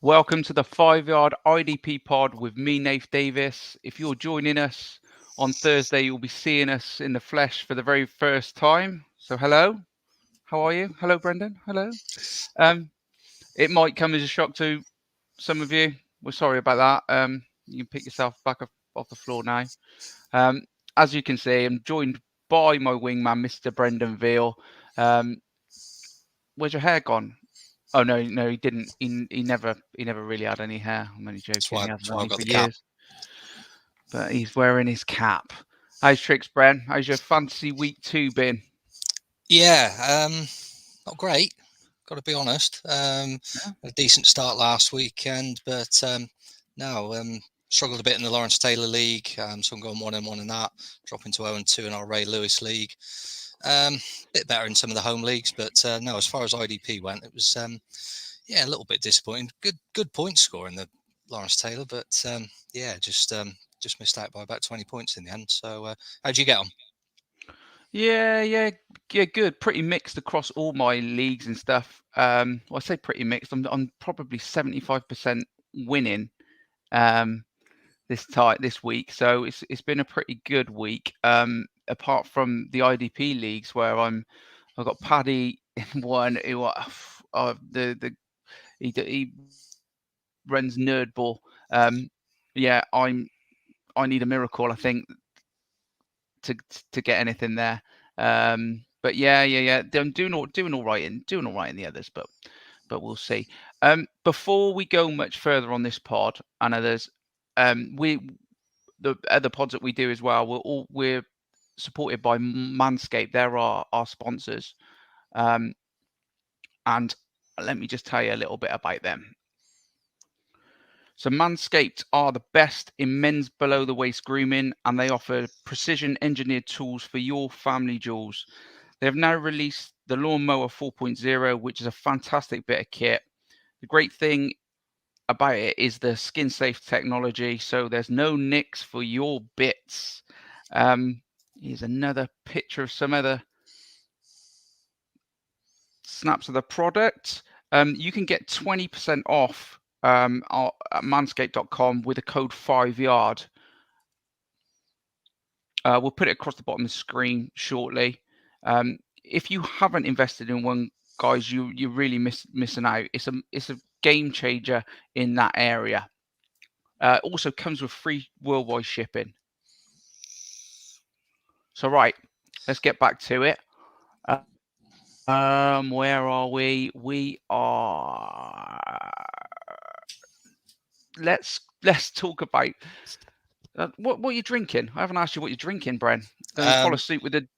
Welcome to the 5 Yard IDP pod with me, Nath Davis. If you're joining us on Thursday, you'll be seeing us in the flesh for the very first time. So, hello, how are you? Hello, Brendan. Hello. It might come as a shock to some of you. We're sorry about that. You can pick yourself back off the floor now. As you can see, I'm joined by my wingman, Mr. Brendan Veal. Where's your hair gone? Oh no, he didn't. He never really had any hair. I'm only joking. He hasn't had any for years. But he's wearing his cap. How's Tricks, Bren? How's your fantasy week 2 been? Yeah, not great. Got to be honest. A decent start last weekend, but no, struggled a bit in the Lawrence Taylor League. So I'm going 1-1 in that, dropping to 0-2 in our Ray Lewis League. Bit better in some of the home leagues, but no, as far as IDP went, it was a little bit disappointing. Good point score in the Lawrence Taylor, but just missed out by about 20 points in the end. So how'd you get on? Yeah, good. Pretty mixed across all my leagues and stuff. Well, I say pretty mixed. I'm probably 75% winning this week, so it's been a pretty good week. Apart from the IDP leagues where I've got Paddy in one who he runs Nerdball. I need a miracle, I think, to get anything there. But yeah. I'm doing all right in the others, but we'll see. Before we go much further on this pod, I know there's the other pods that we do as well. We're supported by Manscaped. They're our sponsors, and let me just tell you a little bit about them. So Manscaped are the best in men's below-the-waist grooming, and they offer precision-engineered tools for your family jewels. They have now released the Lawnmower 4.0, which is a fantastic bit of kit. The great thing about it is the skin-safe technology, so there's no nicks for your bits. Here's another picture of some other snaps of the product. You can get 20% off at manscaped.com with the code 5yard. We'll put it across the bottom of the screen shortly. If you haven't invested in one, guys, you're really missing out. It's a game changer in that area. Also comes with free worldwide shipping. So right, let's get back to it. Where are we? We are. Let's talk about what you're drinking. I haven't asked you what you're drinking, Bren. Follow suit with the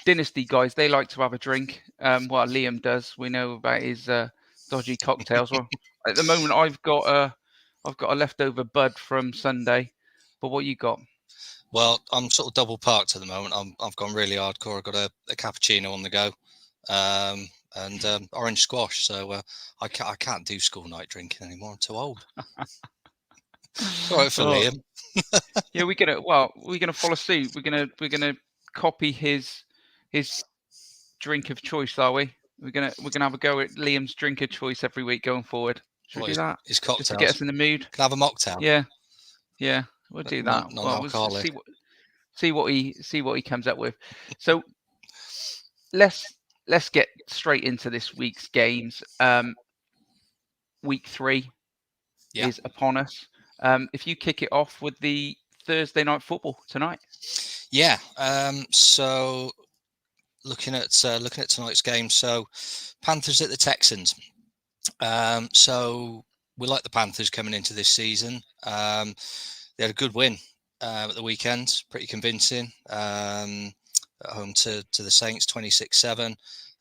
Dynasty guys. They like to have a drink. Well, Liam does. We know about his dodgy cocktails. Well, at the moment, I've got a leftover Bud from Sunday. But what you got? Well, I'm sort of double parked at the moment. I've gone really hardcore. I've got a cappuccino on the go, and orange squash. So I can't do school night drinking anymore. I'm too old. All right for Liam. Yeah, we're gonna follow suit. We're gonna copy his drink of choice, are we? We're gonna have a go at Liam's drink of choice every week going forward. Should we do that? His cocktails. Just to get us in the mood. Can I have a mocktail? Yeah, we'll do that. Non-alcoholic. We'll see what he comes up with. So let's get straight into this week's games. Week 3 is upon us. If you kick it off with the Thursday night football tonight. Yeah. So looking at tonight's game. So Panthers at the Texans. So we like the Panthers coming into this season. They had a good win at the weekend, pretty convincing. At home to the Saints, 26-7.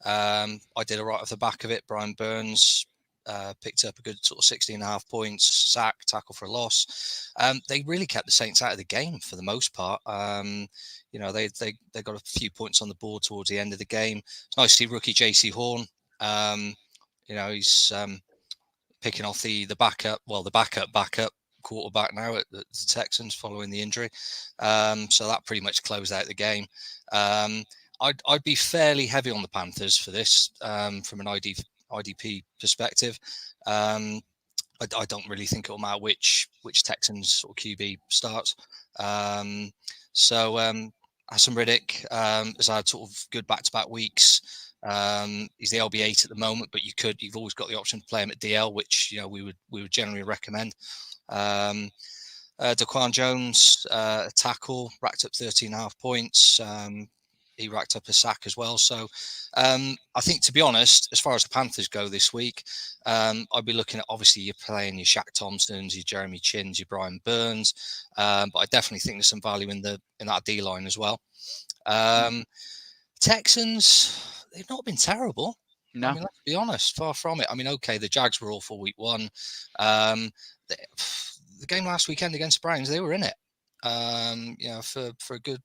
I did a right off the back of it. Brian Burns picked up a good sort of 16.5 points, sack, tackle for a loss. They really kept the Saints out of the game for the most part. They got a few points on the board towards the end of the game. It's nice to see rookie JC Horn. He's picking off the backup quarterback now at the Texans following the injury. So that pretty much closed out the game. I'd be fairly heavy on the Panthers for this from an IDP perspective. I don't really think it'll matter which Texans sort of QB starts. Hassan Riddick has had sort of good back-to-back weeks. He's the LB8 at the moment, but you've always got the option to play him at DL, which we would generally recommend. Daquan Jones, a tackle, racked up 13.5 points. He racked up a sack as well. So I think, to be honest, as far as the Panthers go this week, I'd be looking at, obviously, you're playing your Shaq Thompsons, your Jeremy Chins, your Brian Burns. But I definitely think there's some value in that D line as well. Texans, they've not been terrible. No. I mean, let's be honest, far from it. I mean, okay, the Jags were awful week one. The game last weekend against the Browns, they were in it. For a good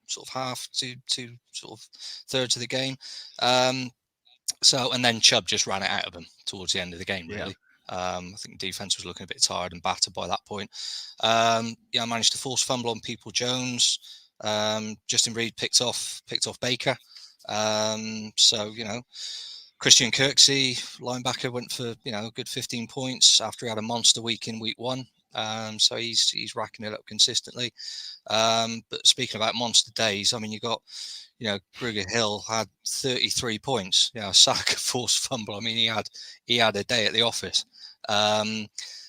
sort of half to sort of thirds of the game. And then Chubb just ran it out of them towards the end of the game, really. I think the defense was looking a bit tired and battered by that point. I managed to force fumble on People Jones. Justin Reed picked off Baker. Christian Kirksey, linebacker, went for a good 15 points after he had a monster week in week one. So he's racking it up consistently. But speaking about monster days, I mean, you got Gruger Hill had 33 points. Sack, forced fumble. I mean, he had a day at the office.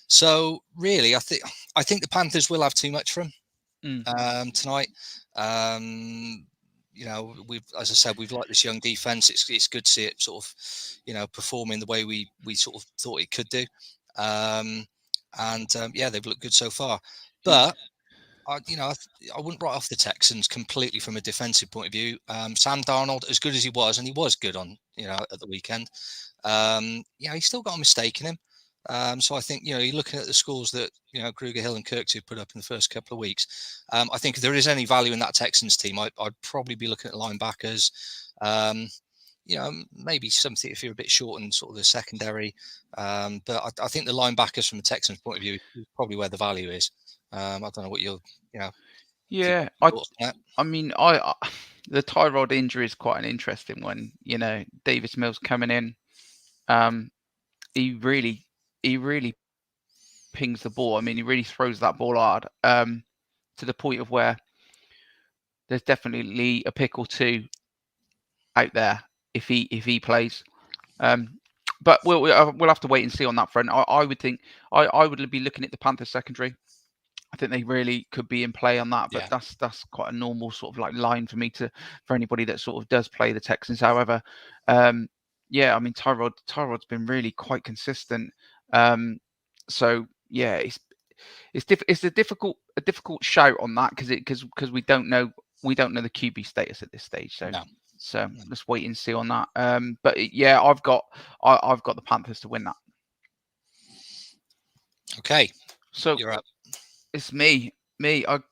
So really, I think the Panthers will have too much for him tonight. As I said, we've liked this young defense. It's good to see it sort of, performing the way we sort of thought it could do. They've looked good so far. But I wouldn't write off the Texans completely from a defensive point of view. Sam Darnold, as good as he was, and he was good on at the weekend. He's still got a mistake in him. So I think, you're looking at the scores that, Gruger Hill and Kirksey put up in the first couple of weeks. I think if there is any value in that Texans team, I'd probably be looking at linebackers. Maybe something if you're a bit short in sort of the secondary. But I think the linebackers from the Texans point of view is probably where the value is. I don't know what you're, Yeah, I mean, the Tyrod injury is quite an interesting one. Davis Mills coming in. He really pings the ball. I mean, he really throws that ball hard, to the point of where there's definitely a pick or two out there if he plays. But we'll have to wait and see on that front. I would think I would be looking at the Panthers secondary. I think they really could be in play on that, but that's quite a normal sort of like line for me for anybody that sort of does play the Texans. However, I mean, Tyrod's been really quite consistent. So yeah, it's a difficult shout on that because we don't know the QB status at this stage. So let's wait and see on that. But yeah, I've got the Panthers to win that. Okay, so you're up. It's me.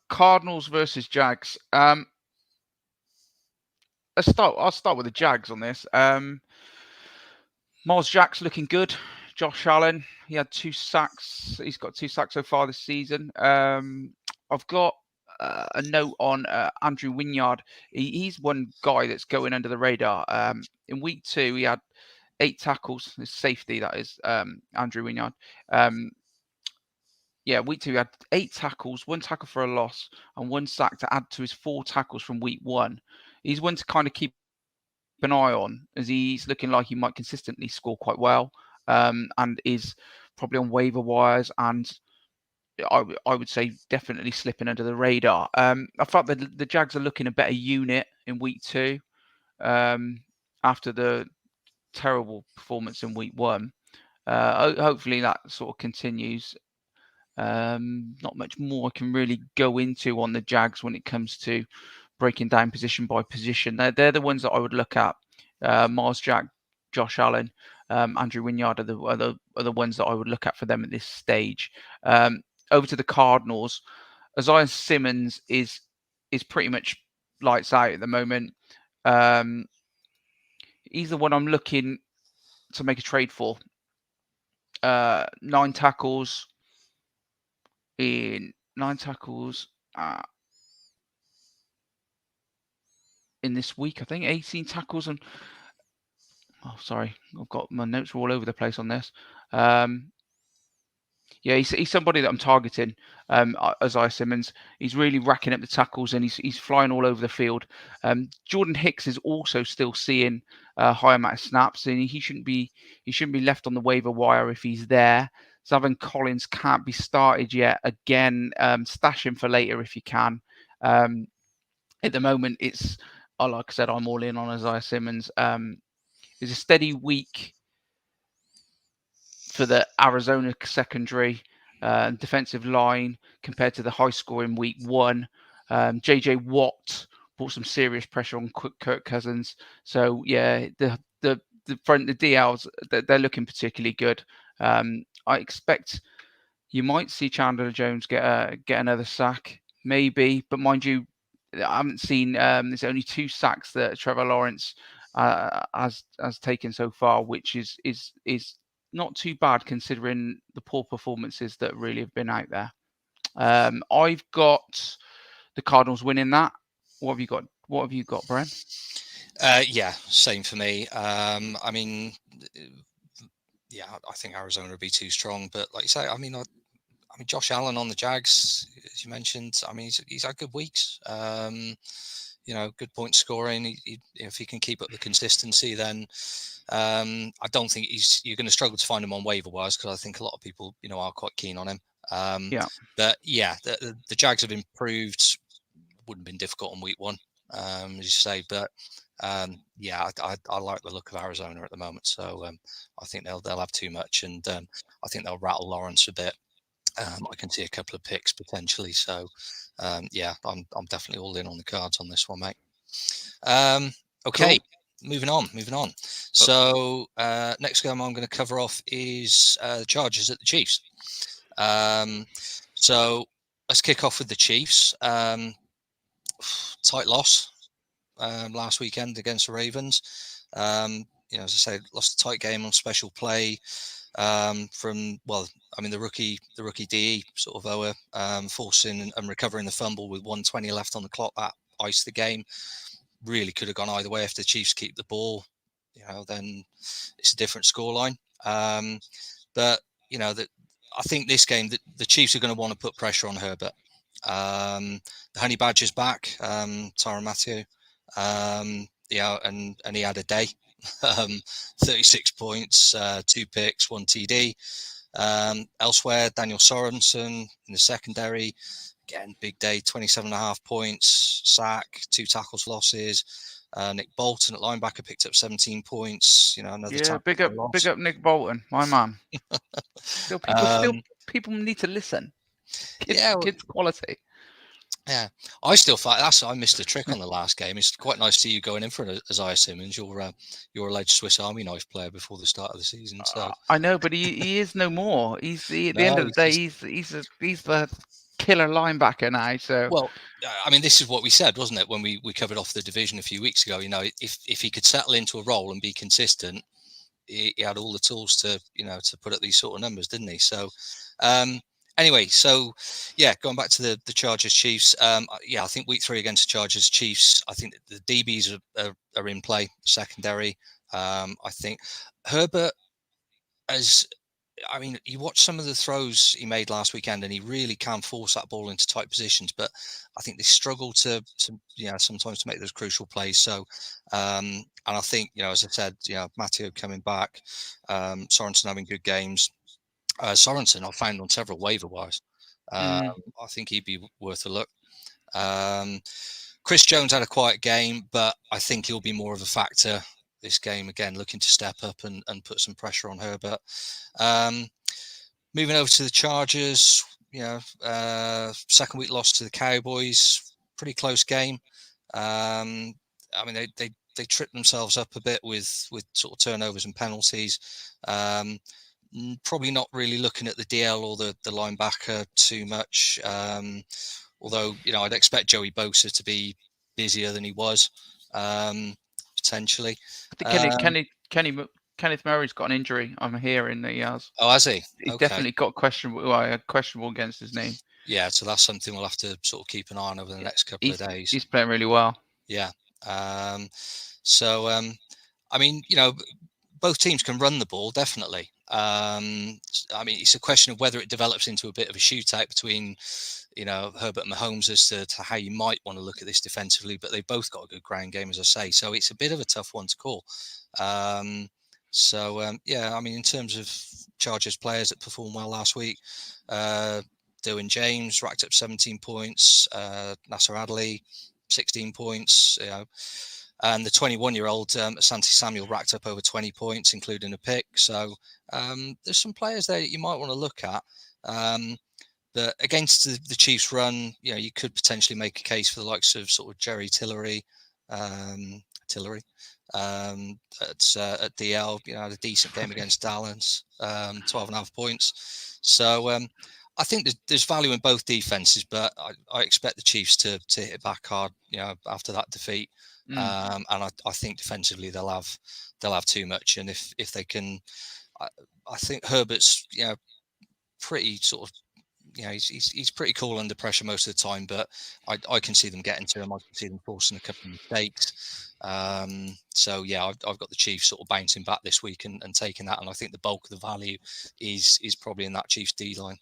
Cardinals versus Jags. I'll start with the Jags on this. Miles Jack's looking good. Josh Allen, he had 2 sacks. He's got 2 sacks so far this season. I've got a note on Andrew Wynyard. He's one guy that's going under the radar. In week 2, he had 8 tackles. His safety, that is, Andrew Wynyard. Week 2 he had 8 tackles, 1 tackle for a loss, and 1 sack to add to his 4 tackles from week 1. He's one to kind of keep an eye on, as he's looking like he might consistently score quite well, and is probably on waiver wires, and I would say definitely slipping under the radar. I felt that the Jags are looking a better unit in week 2, after the terrible performance in week 1. Hopefully that sort of continues. Not much more I can really go into on the Jags when it comes to breaking down position by position. They're the ones that I would look at. Miles Jack, Josh Allen, Andrew Wynyard are the ones that I would look at for them at this stage. Over to the Cardinals, Isaiah Simmons is pretty much lights out at the moment. He's the one I'm looking to make a trade for. 9 tackles. In 9 tackles in this week, I think 18 tackles, and Oh, sorry, I've got my notes are all over the place on this. Yeah, he's somebody that I'm targeting. Isaiah Simmons, he's really racking up the tackles and he's flying all over the field. Jordan Hicks is also still seeing a high amount of snaps, and he shouldn't be left on the waiver wire if he's there. Zavon Collins can't be started yet. Again, stash him for later if you can. At the moment, it's like I said, I'm all in on Isaiah Simmons. It's a steady week for the Arizona secondary defensive line compared to the high scoring week one. JJ Watt brought some serious pressure on Kirk Cousins. So yeah, the front, the DLs, they're looking particularly good. I expect you might see Chandler Jones get another sack, maybe, but mind you, I haven't seen. There's only 2 sacks that Trevor Lawrence has taken so far, which is not too bad considering the poor performances that really have been out there. I've got the Cardinals winning that. What have you got? What have you got, Bren? Yeah, same for me. I mean, yeah, I think Arizona would be too strong, but like you say, I mean, Josh Allen on the Jags, as you mentioned. I mean, he's had good weeks. Good point scoring. If he can keep up the consistency, then I don't think you're going to struggle to find him on waiver wires, because I think a lot of people, are quite keen on him. Yeah. But yeah, the Jags have improved. Wouldn't have been difficult on week one, as you say. But yeah, I like the look of Arizona at the moment. So I think they'll have too much, and I think they'll rattle Lawrence a bit. I can see a couple of picks potentially. So yeah, I'm definitely all in on the Cards on this one, mate. Okay. Cool. Moving on. So next game I'm going to cover off is the Chargers at the Chiefs. So let's kick off with the Chiefs. Tight loss last weekend against the Ravens. As I say, lost a tight game on special play from the rookie DE sort of Ower forcing and recovering the fumble with 1:20 left on the clock. That iced the game. Really could have gone either way. If the Chiefs keep the ball, then it's a different scoreline. But I think this game, the Chiefs are going to want to put pressure on Herbert. The Honey Badger's back, Tyrann Mathieu. And he had a day. 36 points, 2 picks, 1 TD. Elsewhere, Daniel Sorensen in the secondary. Again, big day, 27.5 points, sack, 2 tackles losses. Nick Bolton at linebacker picked up 17 points. Another tackle big up Nick Bolton, my man. People need to listen. Kids quality. Yeah, I still thought I missed a trick on the last game. It's quite nice to see you going in for Isaiah Simmons. You're alleged Swiss Army knife player before the start of the season. So I know, but he is no more. At the end of the day, he's the killer linebacker now. So I mean, this is what we said, wasn't it, when we covered off the division a few weeks ago? If he could settle into a role and be consistent, he had all the tools to put up these sort of numbers, didn't he? So. Anyway, so yeah, going back to the Chargers Chiefs. I think week 3 against the Chargers Chiefs, I think the DBs are in play, secondary. I think Herbert you watch some of the throws he made last weekend, and he really can force that ball into tight positions. But I think they struggle to sometimes to make those crucial plays. So, and I think as I said, Mathieu coming back, Sorensen having good games. Sorensen, I've found on several waiver wires. I think he'd be worth a look. Chris Jones had a quiet game, but I think he'll be more of a factor this game, again, looking to step up and put some pressure on Herbert. Moving over to the Chargers, second week loss to the Cowboys, pretty close game. They tripped themselves up a bit with sort of turnovers and penalties. Probably not really looking at the DL or the linebacker too much. Although, I'd expect Joey Bosa to be busier than he was, potentially. I think Kenneth Murray's got an injury. I'm hearing that he has. Oh, has he? He's definitely got questionable against his name. Yeah, so that's something we'll have to sort of keep an eye on over the next couple of days. He's playing really well. Yeah. both teams can run the ball, definitely. I mean, it's a question of whether it develops into a bit of a shootout between, Herbert and Mahomes as to how you might want to look at this defensively. But they've both got a good ground game, as I say. So it's a bit of a tough one to call. Yeah, I mean, in terms of Chargers players that performed well last week, Derwin James racked up 17 points, Nasser Adderley 16 points, and the 21-year-old Asante Samuel racked up over 20 points, including a pick. So there's some players there that you might want to look at. But against the Chiefs' run, you could potentially make a case for the likes of sort of Jerry Tillery at DL. Had a decent game against Dallas, 12.5 points. So I think there's value in both defenses, but I expect the Chiefs to hit back hard, after that defeat. And I think defensively they'll have too much. And if they can, I think Herbert's pretty sort of, he's pretty cool under pressure most of the time, but I can see them getting to him. I can see them forcing a couple of mistakes. So yeah, I've got the Chiefs sort of bouncing back this week and taking that. And I think the bulk of the value is probably in that Chiefs D-line.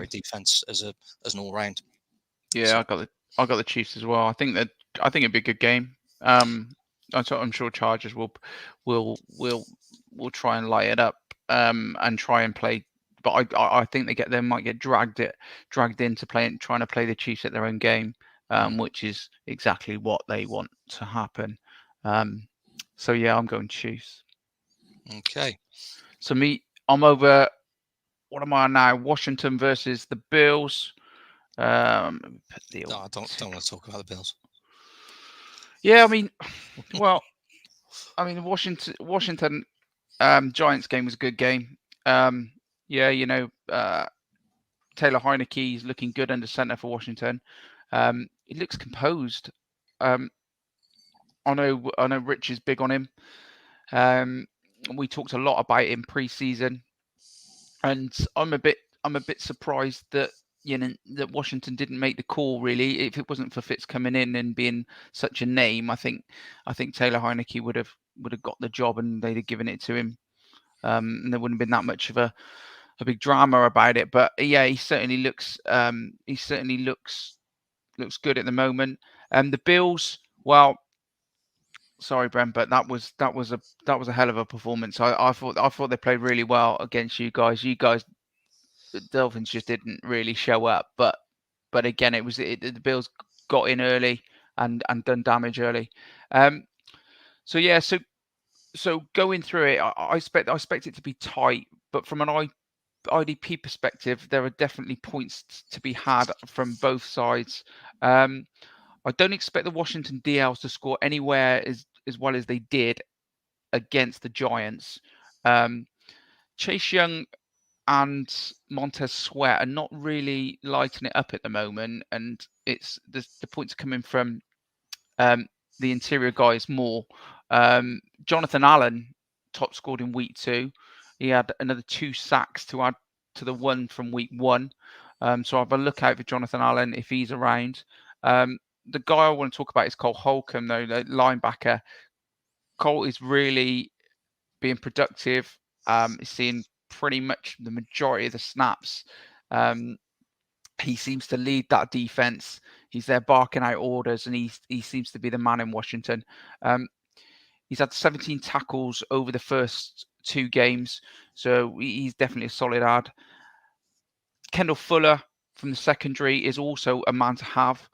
Defense as an all round. Yeah, so. I got the Chiefs as well. I think it'd be a good game. I'm sure Chargers will try and light it up and try and play. But I think they might get dragged into trying to play the Chiefs at their own game, which is exactly what they want to happen. So yeah, I'm going Chiefs. Okay. So I'm over. What am I now? Washington versus the Bills. I don't want to talk about the Bills. Yeah, I mean, Washington Giants game was a good game. Taylor Heineke is looking good under center for Washington. He looks composed. I know Rich is big on him. We talked a lot about him pre-season, and I'm a bit surprised that that Washington didn't make the call. Really, if it wasn't for Fitz coming in and being such a name, I think Taylor Heineke would have got the job, and they'd have given it to him. And there wouldn't have been that much of a big drama about it. But yeah, he certainly looks good at the moment. The Bills, well, sorry, Bren, but that was a hell of a performance. I thought they played really well against you guys. The Dolphins just didn't really show up. But again, the Bills got in early and done damage early. So yeah, so going through it, I expect it to be tight, but from an IDP perspective, there are definitely points to be had from both sides. I don't expect the Washington DLs to score anywhere as well as they did against the Giants. Chase Young and Montez Sweat are not really lighting it up at the moment, and it's the points coming from the interior guys more. Jonathan Allen top scored in week 2. He had another 2 sacks to add to the one from week 1. So I'll have a look out for Jonathan Allen if he's around. The guy I want to talk about is Cole Holcomb, though, the linebacker. Cole is really being productive. He's seeing pretty much the majority of the snaps. He seems to lead that defense. He's there barking out orders, and he seems to be the man in Washington. He's had 17 tackles over the first 2 games, so he's definitely a solid ad. Kendall Fuller from the secondary is also a man to have.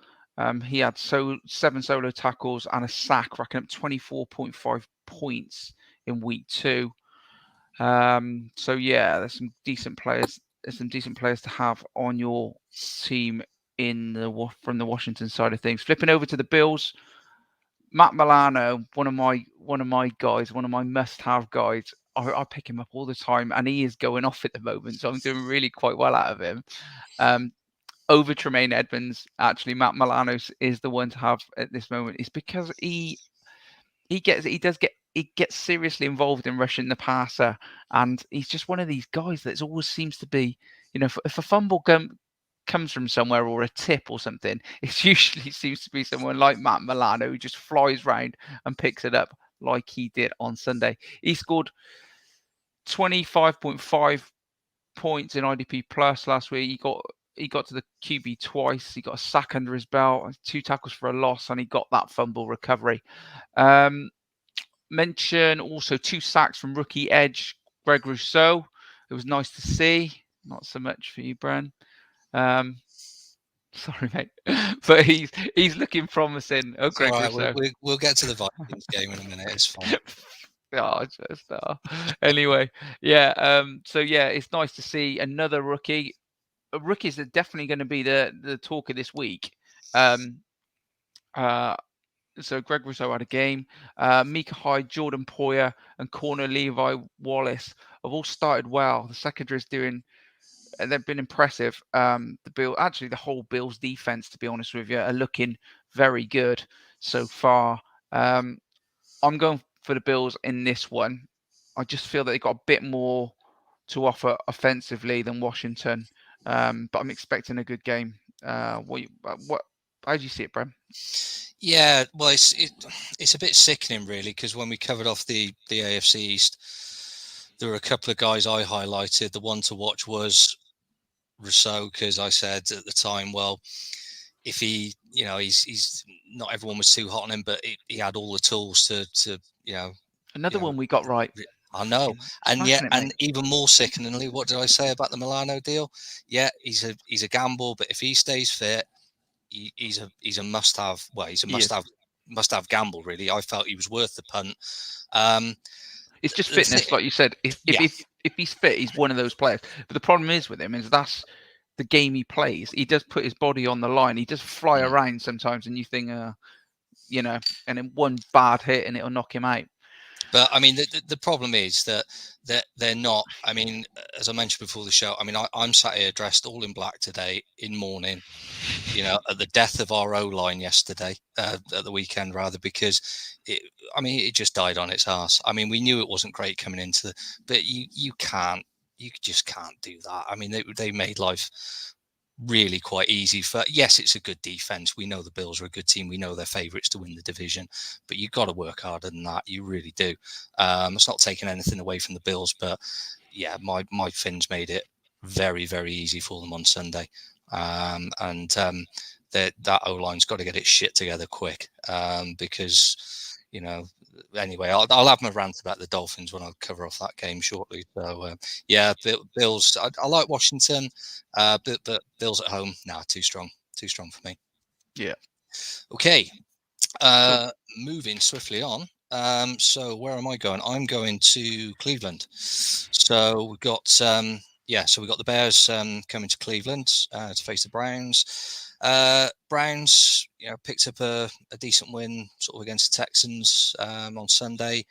He had 7 solo tackles and a sack, racking up 24.5 points in week 2. So yeah, there's some decent players. There's some decent players to have on your team from the Washington side of things. Flipping over to the Bills, Matt Milano, one of my guys, one of my must-have guys. I pick him up all the time, and he is going off at the moment, so I'm doing really quite well out of him. Over Tremaine Edmonds, actually, Matt Milano is the one to have at this moment. It's because he gets seriously involved in rushing the passer, and he's just one of these guys that always seems to be, if a fumble comes from somewhere or a tip or something, it usually seems to be someone like Matt Milano who just flies round and picks it up. like he did on Sunday. He scored 25.5 points in IDP Plus last week. He got to the QB twice. He got a sack under his belt, 2 tackles for a loss, and he got that fumble recovery. Mention also 2 sacks from rookie edge Greg Rousseau. It was nice to see. Not so much for you, Bren. Sorry, mate, but he's looking promising. Oh, Greg Rousseau. We'll get to the Vikings game in a minute. It's fine. Anyway, yeah. So yeah, it's nice to see another rookie. Rookies are definitely going to be the talk of this week. So Greg Rousseau had a game. Mika Hyde, Jordan Poyer, and corner Levi Wallace have all started well. The secondary is doing. They've been impressive. The whole Bills defense, to be honest with you, are looking very good so far. I'm going for the Bills in this one. I just feel that they got a bit more to offer offensively than Washington, but I'm expecting a good game. How do you see it, Bren? Yeah, well, it's a bit sickening, really, because when we covered off the AFC East, there were a couple of guys I highlighted. The one to watch was Rousseau, because I said at the time, well, if he's not everyone was too hot on him, but he had all the tools to Another one we got right. I know, and even more sickeningly, what did I say about the Milano deal? Yeah, he's a gamble, but if he stays fit, he's a must-have. Well, he's a must-have gamble. Really, I felt he was worth the punt. It's just fitness, like you said. If he's fit, he's one of those players. But the problem is with him is that's the game he plays. He does put his body on the line. He does fly around sometimes, and you think, and then one bad hit and it'll knock him out. But I mean, the problem is that they're not. I mean, as I mentioned before the show, I mean, I'm sat here dressed all in black today in mourning. At the death of our O-line yesterday, at the weekend rather, because it just died on its arse. I mean, we knew it wasn't great coming into but you just can't do that. I mean, they made life really quite easy yes, it's a good defense. We know the Bills are a good team. We know they're favourites to win the division, but you've got to work harder than that. You really do. It's not taking anything away from the Bills, but yeah, my Finns made it very, very easy for them on Sunday. That O-line's got to get its shit together quick, because anyway, I'll have my rant about the Dolphins when I cover off that game shortly. So Bills. I like Washington, but Bills at home, too strong for me. Yeah. Okay. Moving swiftly on. So where am I going? I'm going to Cleveland. So we've got we got the Bears coming to Cleveland to face the Browns. Browns, picked up a decent win sort of against the Texans on Sunday.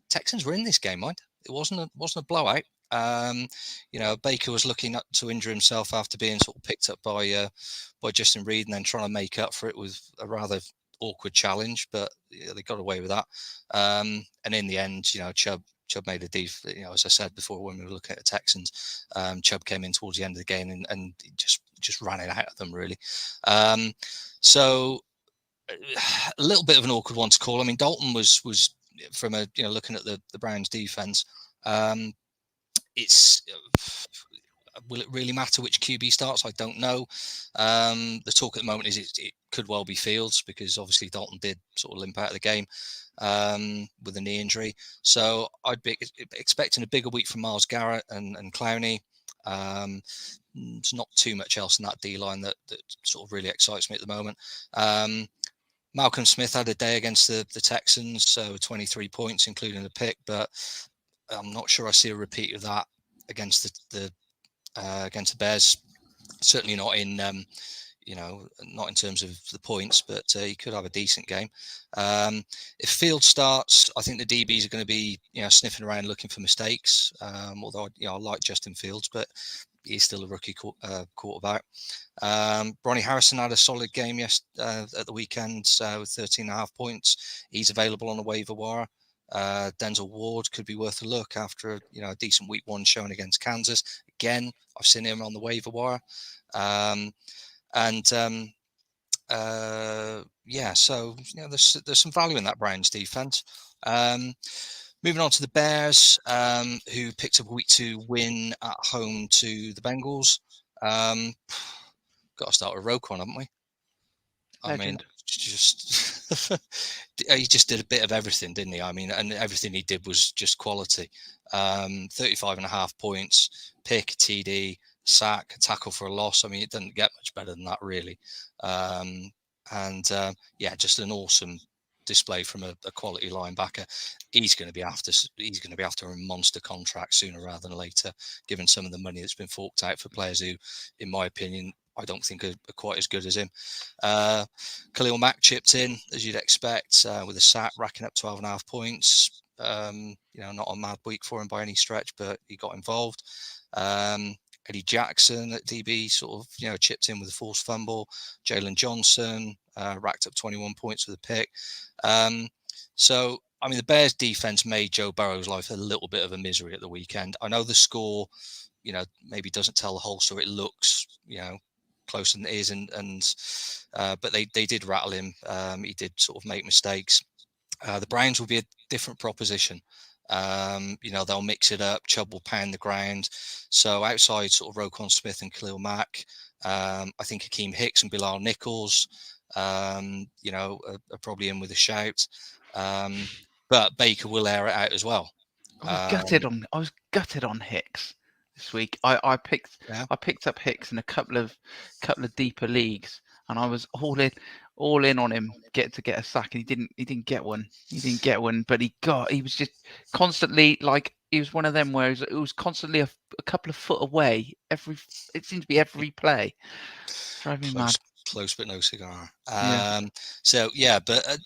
Texans were in this game, mind. It wasn't a blowout. Baker was looking to injure himself after being sort of picked up by Justin Reed and then trying to make up for it with a rather awkward challenge, but they got away with that. And in the end, Chubb made a deal. As I said before, when we were looking at the Texans, Chubb came in towards the end of the game and just ran it out of them, really. So a little bit of an awkward one to call. I mean, Dalton was from looking at the Browns defense. Will it really matter which QB starts? I don't know. The talk at the moment is it could well be Fields, because obviously Dalton did sort of limp out of the game with a knee injury. So I'd be expecting a bigger week from Myles Garrett and Clowney. There's not too much else in that D-line that sort of really excites me at the moment. Malcolm Smith had a day against the Texans, so 23 points, including a pick, but I'm not sure I see a repeat of that against the Bears. Certainly not in not in terms of the points, but he could have a decent game. If Fields starts, I think the DBs are going to be sniffing around looking for mistakes. Although I like Justin Fields, but he's still a rookie quarterback. Bronny Harrison had a solid game at the weekend with 13.5 points. He's available on the waiver wire. Denzel Ward could be worth a look after a decent week one showing against Kansas. Again, I've seen him on the waiver wire. Yeah, so there's some value in that Browns defense. Moving on to the Bears, who picked up a week 2 win at home to the Bengals. Got to start with Roquan, haven't we? I mean, Legend. just he just did a bit of everything, didn't he? I mean, and everything he did was just quality. 35.5 points, pick, TD, sack, tackle for a loss. I mean, it doesn't get much better than that, really. Yeah, just an awesome display from a quality linebacker. He's going to be after a monster contract sooner rather than later, given some of the money that's been forked out for players who, in my opinion, I don't think are quite as good as him. Khalil Mack chipped in, as you'd expect, with a sack, racking up 12.5 points. Not a mad week for him by any stretch, but he got involved. Eddie Jackson at DB sort of, chipped in with a forced fumble. Jalen Johnson racked up 21 points with a pick. So, I mean, the Bears defense made Joe Burrow's life a little bit of a misery at the weekend. I know the score, maybe doesn't tell the whole story. It looks, closer than it is, but they did rattle him. He did sort of make mistakes. The Browns will be a different proposition. They'll mix it up. Chubb will pound the ground. So outside sort of Roquan Smith and Khalil Mack, I think Hakeem Hicks and Bilal Nichols, are probably in with a shout. But Baker will air it out as well. I was gutted on Hicks this week. I picked up Hicks in a couple of deeper leagues, and I was all in on him to get a sack, and he didn't get one. But he was just constantly, like, he was one of them where it was constantly a couple of foot away. It seemed to be every play. Driving me mad. Close but no cigar. Yeah. So yeah, but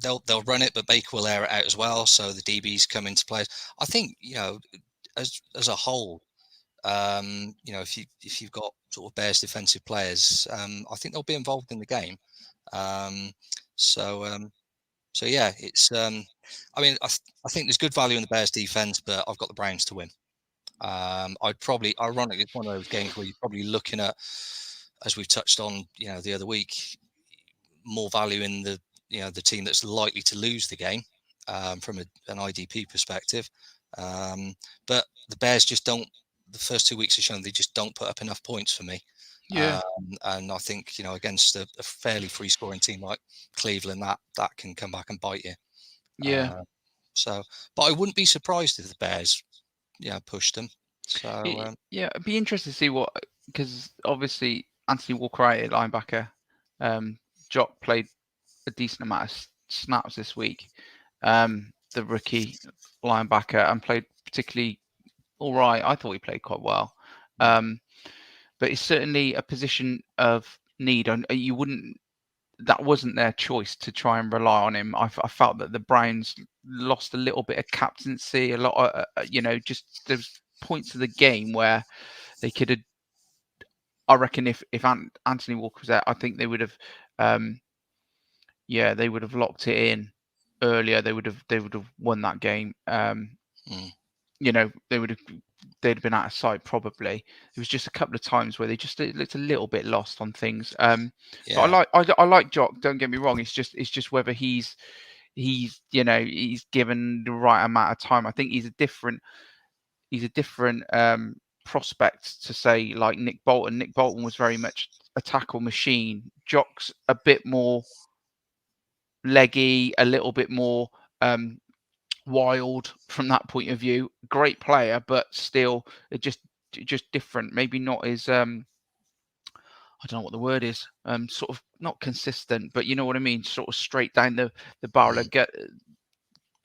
they'll run it, but Baker will air it out as well. So the DBs come into play. I think as a whole, if you've got sort of Bears defensive players, I think they'll be involved in the game. So yeah, it's. I mean, I think there's good value in the Bears defense, but I've got the Browns to win. Ironically, it's one of those games where you're probably looking at, as we've touched on, the other week, more value in the team that's likely to lose the game from an IDP perspective. But the Bears just don't. The first 2 weeks have shown they just don't put up enough points for me. Yeah. And I think against a fairly free scoring team like Cleveland, that can come back and bite you. Yeah. But I wouldn't be surprised if the Bears, pushed them. So it'd be interesting to see because obviously Anthony Walker at linebacker, Jock played a decent amount of snaps this week. The rookie linebacker, and played particularly all right. I thought he played quite well. But it's certainly a position of need. And that wasn't their choice to try and rely on him. I felt that the Browns lost a little bit of captaincy, a lot of, just there's points of the game where they could have. I reckon if Anthony Walker was there, I think they would have, they would have locked it in earlier. They would have won that game. They'd have been out of sight probably. It was just a couple of times where they just looked a little bit lost on things. But I like Jock. Don't get me wrong. It's just whether he's given the right amount of time. I think he's a different prospect to say like Nick Bolton. Nick Bolton was very much a tackle machine. Jock's a bit more leggy, a little bit more wild from that point of view. Great player, but still just different. Maybe not as I don't know what the word is. Sort of not consistent, but you know what I mean. Sort of straight down the barrel of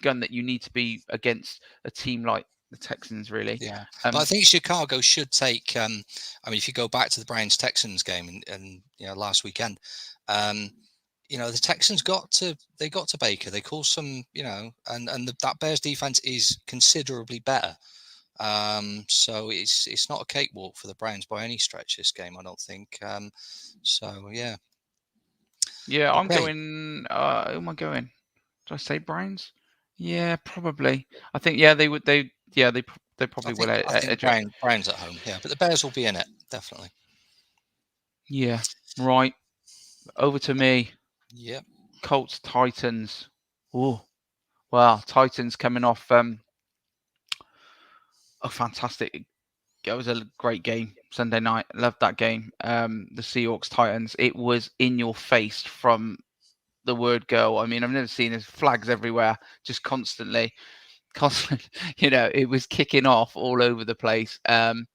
gun that you need to be against a team like the Texans, really. Yeah, but I think Chicago should take. I mean, if you go back to the Browns Texans game and last weekend, the Texans got to Baker. They caused some, and that Bears defense is considerably better. So it's not a cakewalk for the Browns by any stretch this game, I don't think. So yeah. Yeah, okay. I'm going. Who am I going? Did I say Browns? Yeah, probably. I think they would. They probably will. I think Browns at home. Yeah, but the Bears will be in it definitely. Yeah. Right. Over to me. Yep. Colts Titans. Oh, well, Titans coming off a fantastic. It was a great game Sunday night. Loved that game. The Seahawks Titans. It was in your face from the word go. I mean, I've never seen this, flags everywhere, just constantly. It was kicking off all over the place. And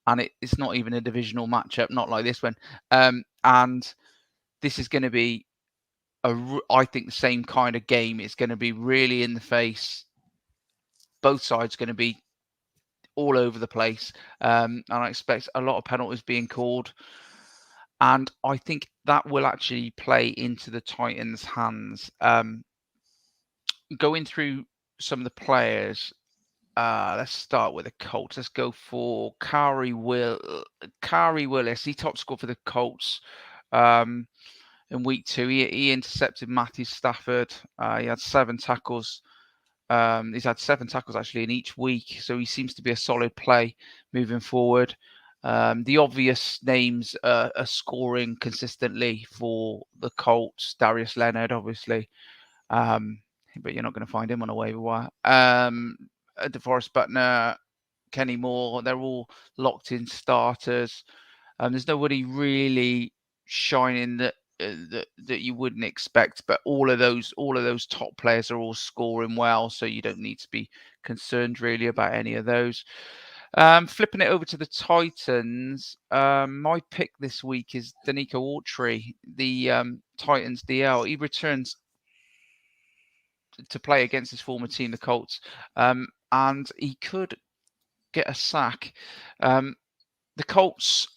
it's not even a divisional matchup, not like this one. And this is going to be I think the same kind of game. It's going to be really in the face. Both sides going to be all over the place. And I expect a lot of penalties being called. And I think that will actually play into the Titans' hands. Going through some of the players, let's start with the Colts. Let's go for Kari Willis. He top scored for the Colts in week 2. He intercepted Matthew Stafford. He had 7 tackles. He's had 7 tackles actually in each week, so he seems to be a solid play moving forward. The obvious names are scoring consistently for the Colts. Darius Leonard, obviously, but you're not going to find him on a waiver wire. DeForest Buckner, Kenny Moore, they're all locked in starters. There's nobody really shining that you wouldn't expect, but all of those top players are all scoring well, so you don't need to be concerned really about any of those. Flipping it over to the Titans, my pick this week is Danico Autry, the Titans DL. He returns to play against his former team, the Colts, and he could get a sack. The Colts,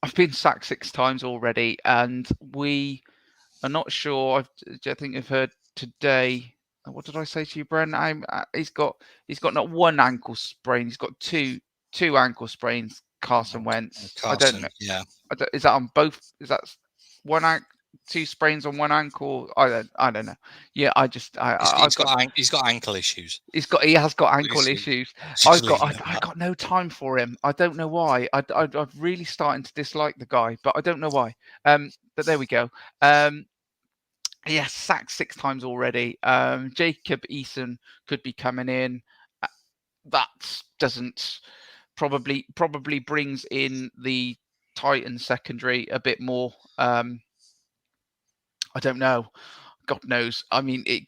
I've been sacked 6 times already, and we are not sure. I think I've heard today. What did I say to you, Bren? He's got not one ankle sprain. He's got two ankle sprains. Carson Wentz. I don't know. Yeah. Is that on both? Is that one 2 sprains on one ankle? I don't know. Yeah, he's got ankle issues. He has got ankle issues. I got no time for him. I don't know why. I'm really starting to dislike the guy, but I don't know why. But there we go. Yeah, sacked 6 times already. Jacob Eason could be coming in. That doesn't probably brings in the Titans secondary a bit more. I don't know. God knows. I mean, it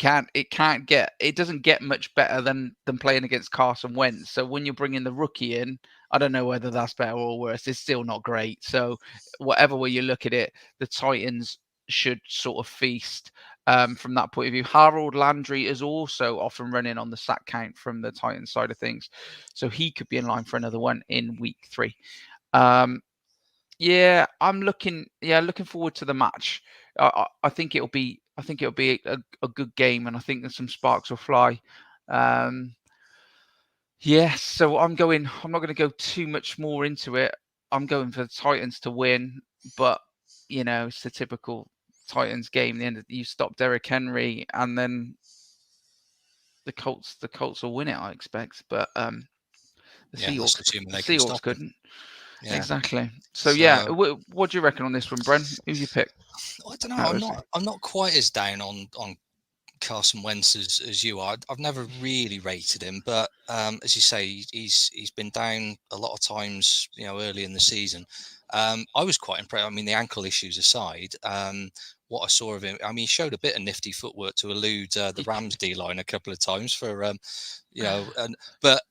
doesn't get much better than playing against Carson Wentz. So when you're bringing the rookie in, I don't know whether that's better or worse. It's still not great. So whatever way you look at it, the Titans should sort of feast from that point of view. Harold Landry is also often running on the sack count from the Titans side of things. So he could be in line for another one in week 3. Yeah, I'm looking forward to the match. I think it'll be a good game, and I think that some sparks will fly. Yeah, so I'm not going to go too much more into it. I'm going for the Titans to win, but it's the typical Titans game. The end you stop Derrick Henry, and then the Colts will win it, I expect. But the Seahawks couldn't. Yeah. Exactly. So yeah, what do you reckon on this one, Bren? Who's your pick? I don't know. I'm not quite as down on Carson Wentz as you are. I've never really rated him, but as you say, he's been down a lot of times, early in the season. I was quite impressed. I mean, the ankle issues aside, what I saw of him, I mean, he showed a bit of nifty footwork to elude the Rams D-line a couple of times for, but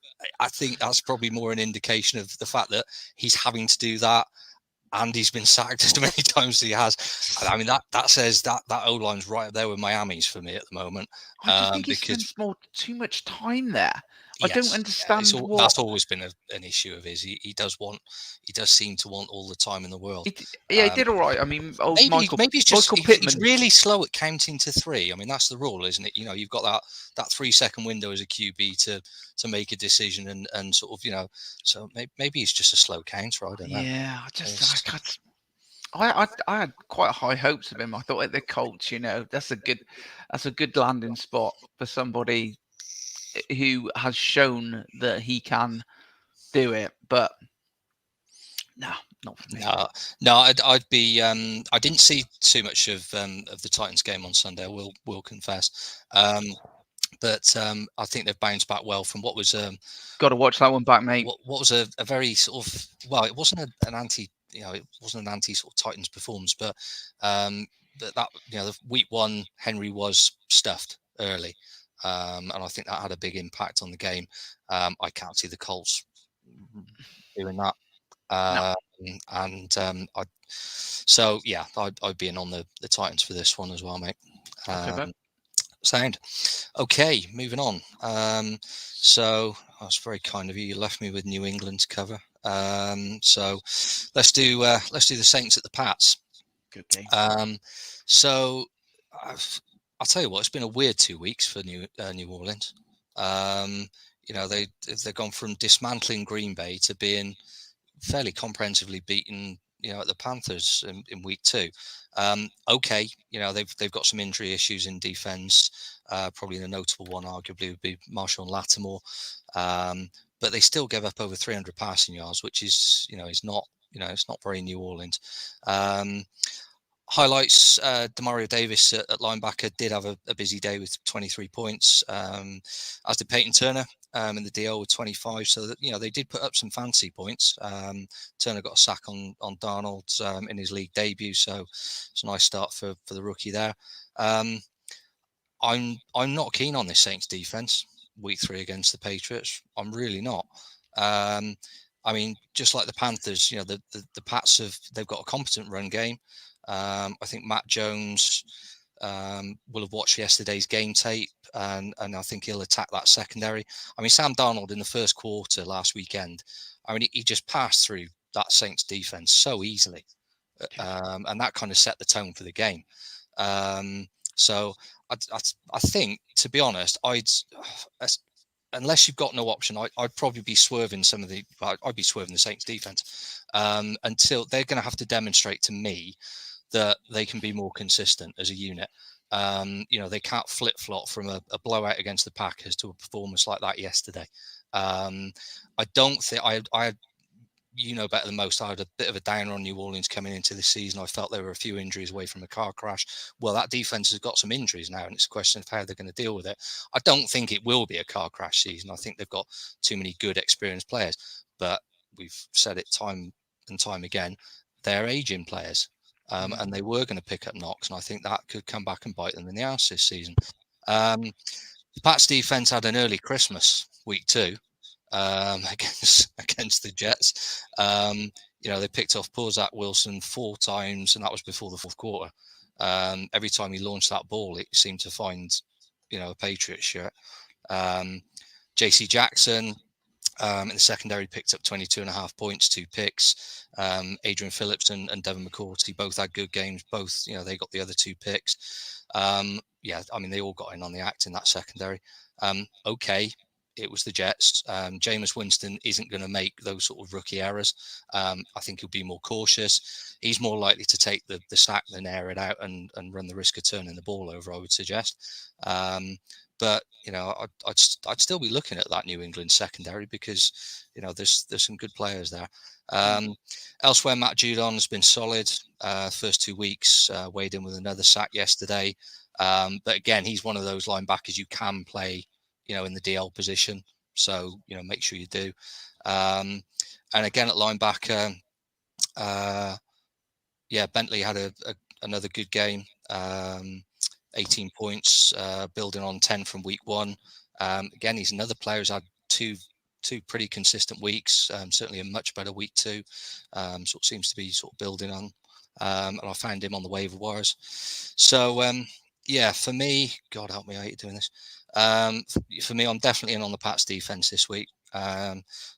I think that's probably more an indication of the fact that he's having to do that, and he's been sacked as many times as he has. I mean, that says that O-line's right up there with Miami's for me at the moment. I just think he spends too much time there. I don't understand that's always been an issue of his. He does seem to want all the time in the world. He did all right. I mean, maybe he's really slow at counting to 3. I mean, that's the rule, isn't it? You've got that 3-second window as a QB to make a decision and sort of, so maybe he's just a slow counter. I don't know. Yeah, I had quite high hopes of him. I thought at the Colts, that's a good landing spot for somebody who has shown that he can do it. But no, Not for me. No, I'd be. I didn't see too much of the Titans game on Sunday. I will confess. But I think they've bounced back well from what was Got to watch that one back, mate. what was a very sort of, well, it wasn't an anti, it wasn't an anti sort of Titans performance, but that the week one Henry was stuffed early, and I think that had a big impact on the game. I can't see the Colts doing that. And I'd be in on the Titans for this one as well, mate. Sound okay. Moving on. So that's very kind of you. You left me with New England to cover. So let's do the Saints at the Pats. Good game. So I'll tell you what, it's been a weird 2 weeks for New Orleans. They've gone from dismantling Green Bay to being fairly comprehensively beaten, at the Panthers in week 2. They've got some injury issues in defense. Probably the notable one, arguably, would be Marshall and Lattimore. But they still gave up over 300 passing yards, which is not very New Orleans. Highlights: Demario Davis at linebacker did have a busy day with 23 points, as did Peyton Turner in the DL with 25. So that they did put up some fancy points. Turner got a sack on Darnold in his league debut, so it's a nice start for the rookie there. I'm not keen on this Saints defense week 3 against the Patriots. I'm really not. Just like the Panthers, the Pats they've got a competent run game. I think Matt Jones will have watched yesterday's game tape, and I think he'll attack that secondary. Sam Darnold in the first quarter last weekend, he just passed through that Saints defense so easily, and that kind of set the tone for the game. So I think, to be honest, unless you've got no option, I'd probably be swerving I'd be swerving the Saints defense until they're going to have to demonstrate to me that they can be more consistent as a unit. They can't flip-flop from a blowout against the Packers to a performance like that yesterday. I don't think I better than most. I had a bit of a downer on New Orleans coming into the season. I felt there were a few injuries away from a car crash. Well, that defense has got some injuries now, and it's a question of how they're going to deal with it. I don't think it will be a car crash season. I think they've got too many good, experienced players. But we've said it time and time again, they're aging players. And they were going to pick up knocks, and I think that could come back and bite them in the ass this season. The Pats defense had an early Christmas week 2 against the Jets. They picked off poor Zach Wilson 4 times, and that was before the fourth quarter. Every time he launched that ball, it seemed to find a Patriot shirt. JC Jackson in the secondary picked up 22.5 points, 2 picks. Adrian Phillips and Devin McCourty both had good games. Both, they got the other 2 picks. They all got in on the act in that secondary. It was the Jets. Jameis Winston isn't going to make those sort of rookie errors. I think he'll be more cautious. He's more likely to take the sack than air it out and run the risk of turning the ball over, I would suggest. But I'd still be looking at that New England secondary because there's some good players there. Elsewhere, Matt Judon has been solid. First 2 weeks, weighed in with another sack yesterday. But again, he's one of those linebackers you can play, in the DL position. So make sure you do. And again at linebacker, Bentley had another good game. 18 points, building on 10 from week 1. Again, he's another player who's had two pretty consistent weeks. Certainly a much better week 2. Seems to be building on. And I found him on the waiver wires. So for me, God help me, I hate doing this. For me, I'm definitely in on the Pats defense this week.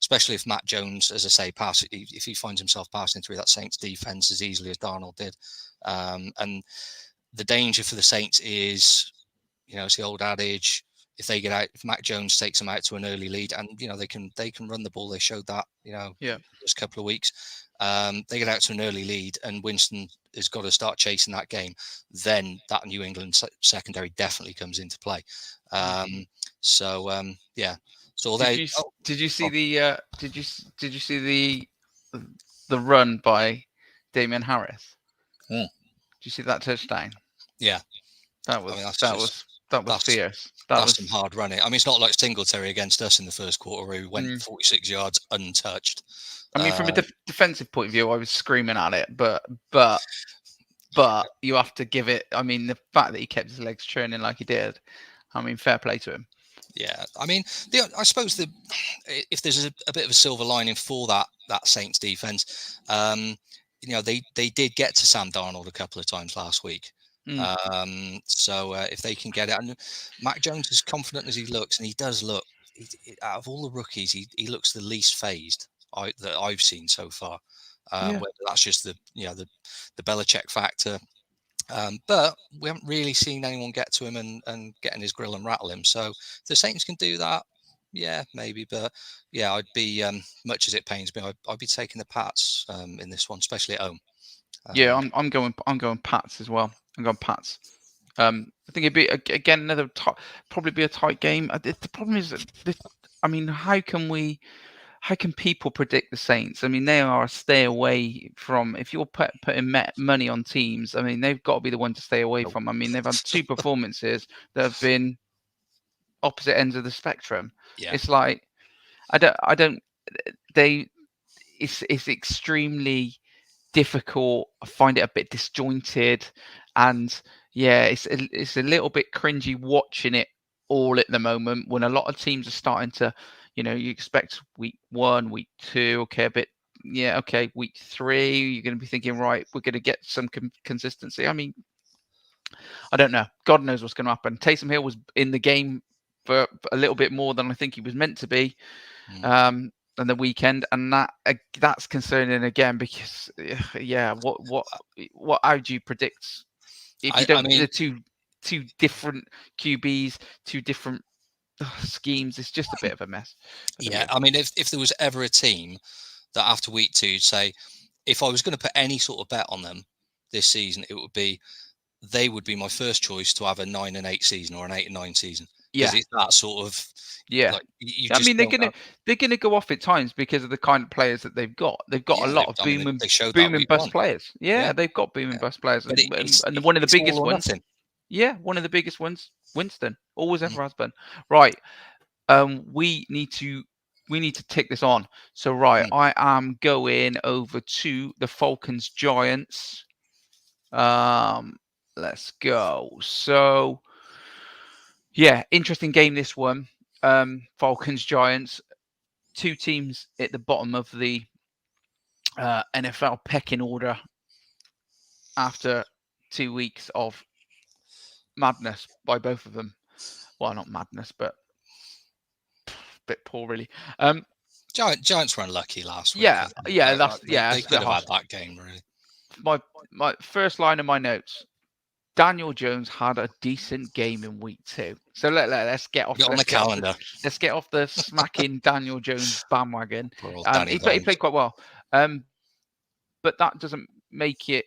Especially if Matt Jones, as I say, if he finds himself passing through that Saints defense as easily as Darnold did. And the danger for the Saints is, it's the old adage: if they get out, if Mac Jones takes them out to an early lead, and they can run the ball. They showed that, just a couple of weeks. They get out to an early lead, and Winston has got to start chasing that game. Then that New England secondary definitely comes into play. So did you see the the run by Damian Harris. Mm. Did you see that touchdown? Yeah, That I was mean that was that's fierce. that's some hard running. I mean, it's not like Singletary against us in the first quarter where he went 46 yards untouched. I mean, from a defensive point of view, I was screaming at it, but you have to give it. I mean, the fact that he kept his legs churning like he did, I mean, fair play to him. Yeah, I mean, I suppose if there's a bit of a silver lining for that Saints defense, they did get to Sam Darnold a couple of times last week. So if they can get it, and Mac Jones, as confident as he looks, and he does look, out of all the rookies, he looks the least phased that I've seen so far. Whether that's just the Belichick factor. But we haven't really seen anyone get to him and get in his grill and rattle him. So if the Saints can do that, yeah, maybe. But yeah, I'd be, much as it pains me, I'd be taking the Pats in this one, especially at home. Yeah, I'm going Pats as well. I'm going Pats. I think it'd be again probably be a tight game. The problem is, I mean, how can people predict the Saints? I mean, they are a stay away from. If you're putting money on teams, I mean, they've got to be the one to stay away from. I mean, they've had two performances that have been opposite ends of the spectrum. Yeah. It's like I don't. It's extremely difficult. I find it a bit disjointed, and yeah, it's a little bit cringy watching it all at the moment when a lot of teams are starting to, you expect week 1, week 2, okay, a bit, yeah, okay, week 3, you're going to be thinking, right, we're going to get some consistency. I mean, I don't know. God knows what's going to happen. Taysom Hill was in the game for a little bit more than I think he was meant to be. On the weekend, and that's concerning again because yeah, what how do you predict if you don't? I mean, the two different QBs, two different schemes. It's just a bit of a mess. Yeah, I mean, if there was ever a team that after week 2 you'd say, if I was going to put any sort of bet on them this season, it would be they would be my first choice to have a 9-8 season or an 8-9 season. Yeah, it's that sort of. Yeah, like, I mean they're gonna go off at times because of the kind of players that they've got. They've got a lot of boom and bust players. Yeah, they've got boom and bust players, and one of the biggest ones. Yeah, one of the biggest ones, Winston, always ever has been. Right, we need to tick this on. So right, I am going over to the Falcons Giants. Let's go. So. Yeah, interesting game this one. Falcons Giants, two teams at the bottom of the NFL pecking order after 2 weeks of madness by both of them. Well, not madness, but a bit poor, really. Giants were unlucky last week. Yeah, they could have had that game, really. My first line of my notes. Daniel Jones had a decent game in week 2. So let's get off on the calendar. Let's get off the smacking Daniel Jones bandwagon. He played quite well. But that doesn't make it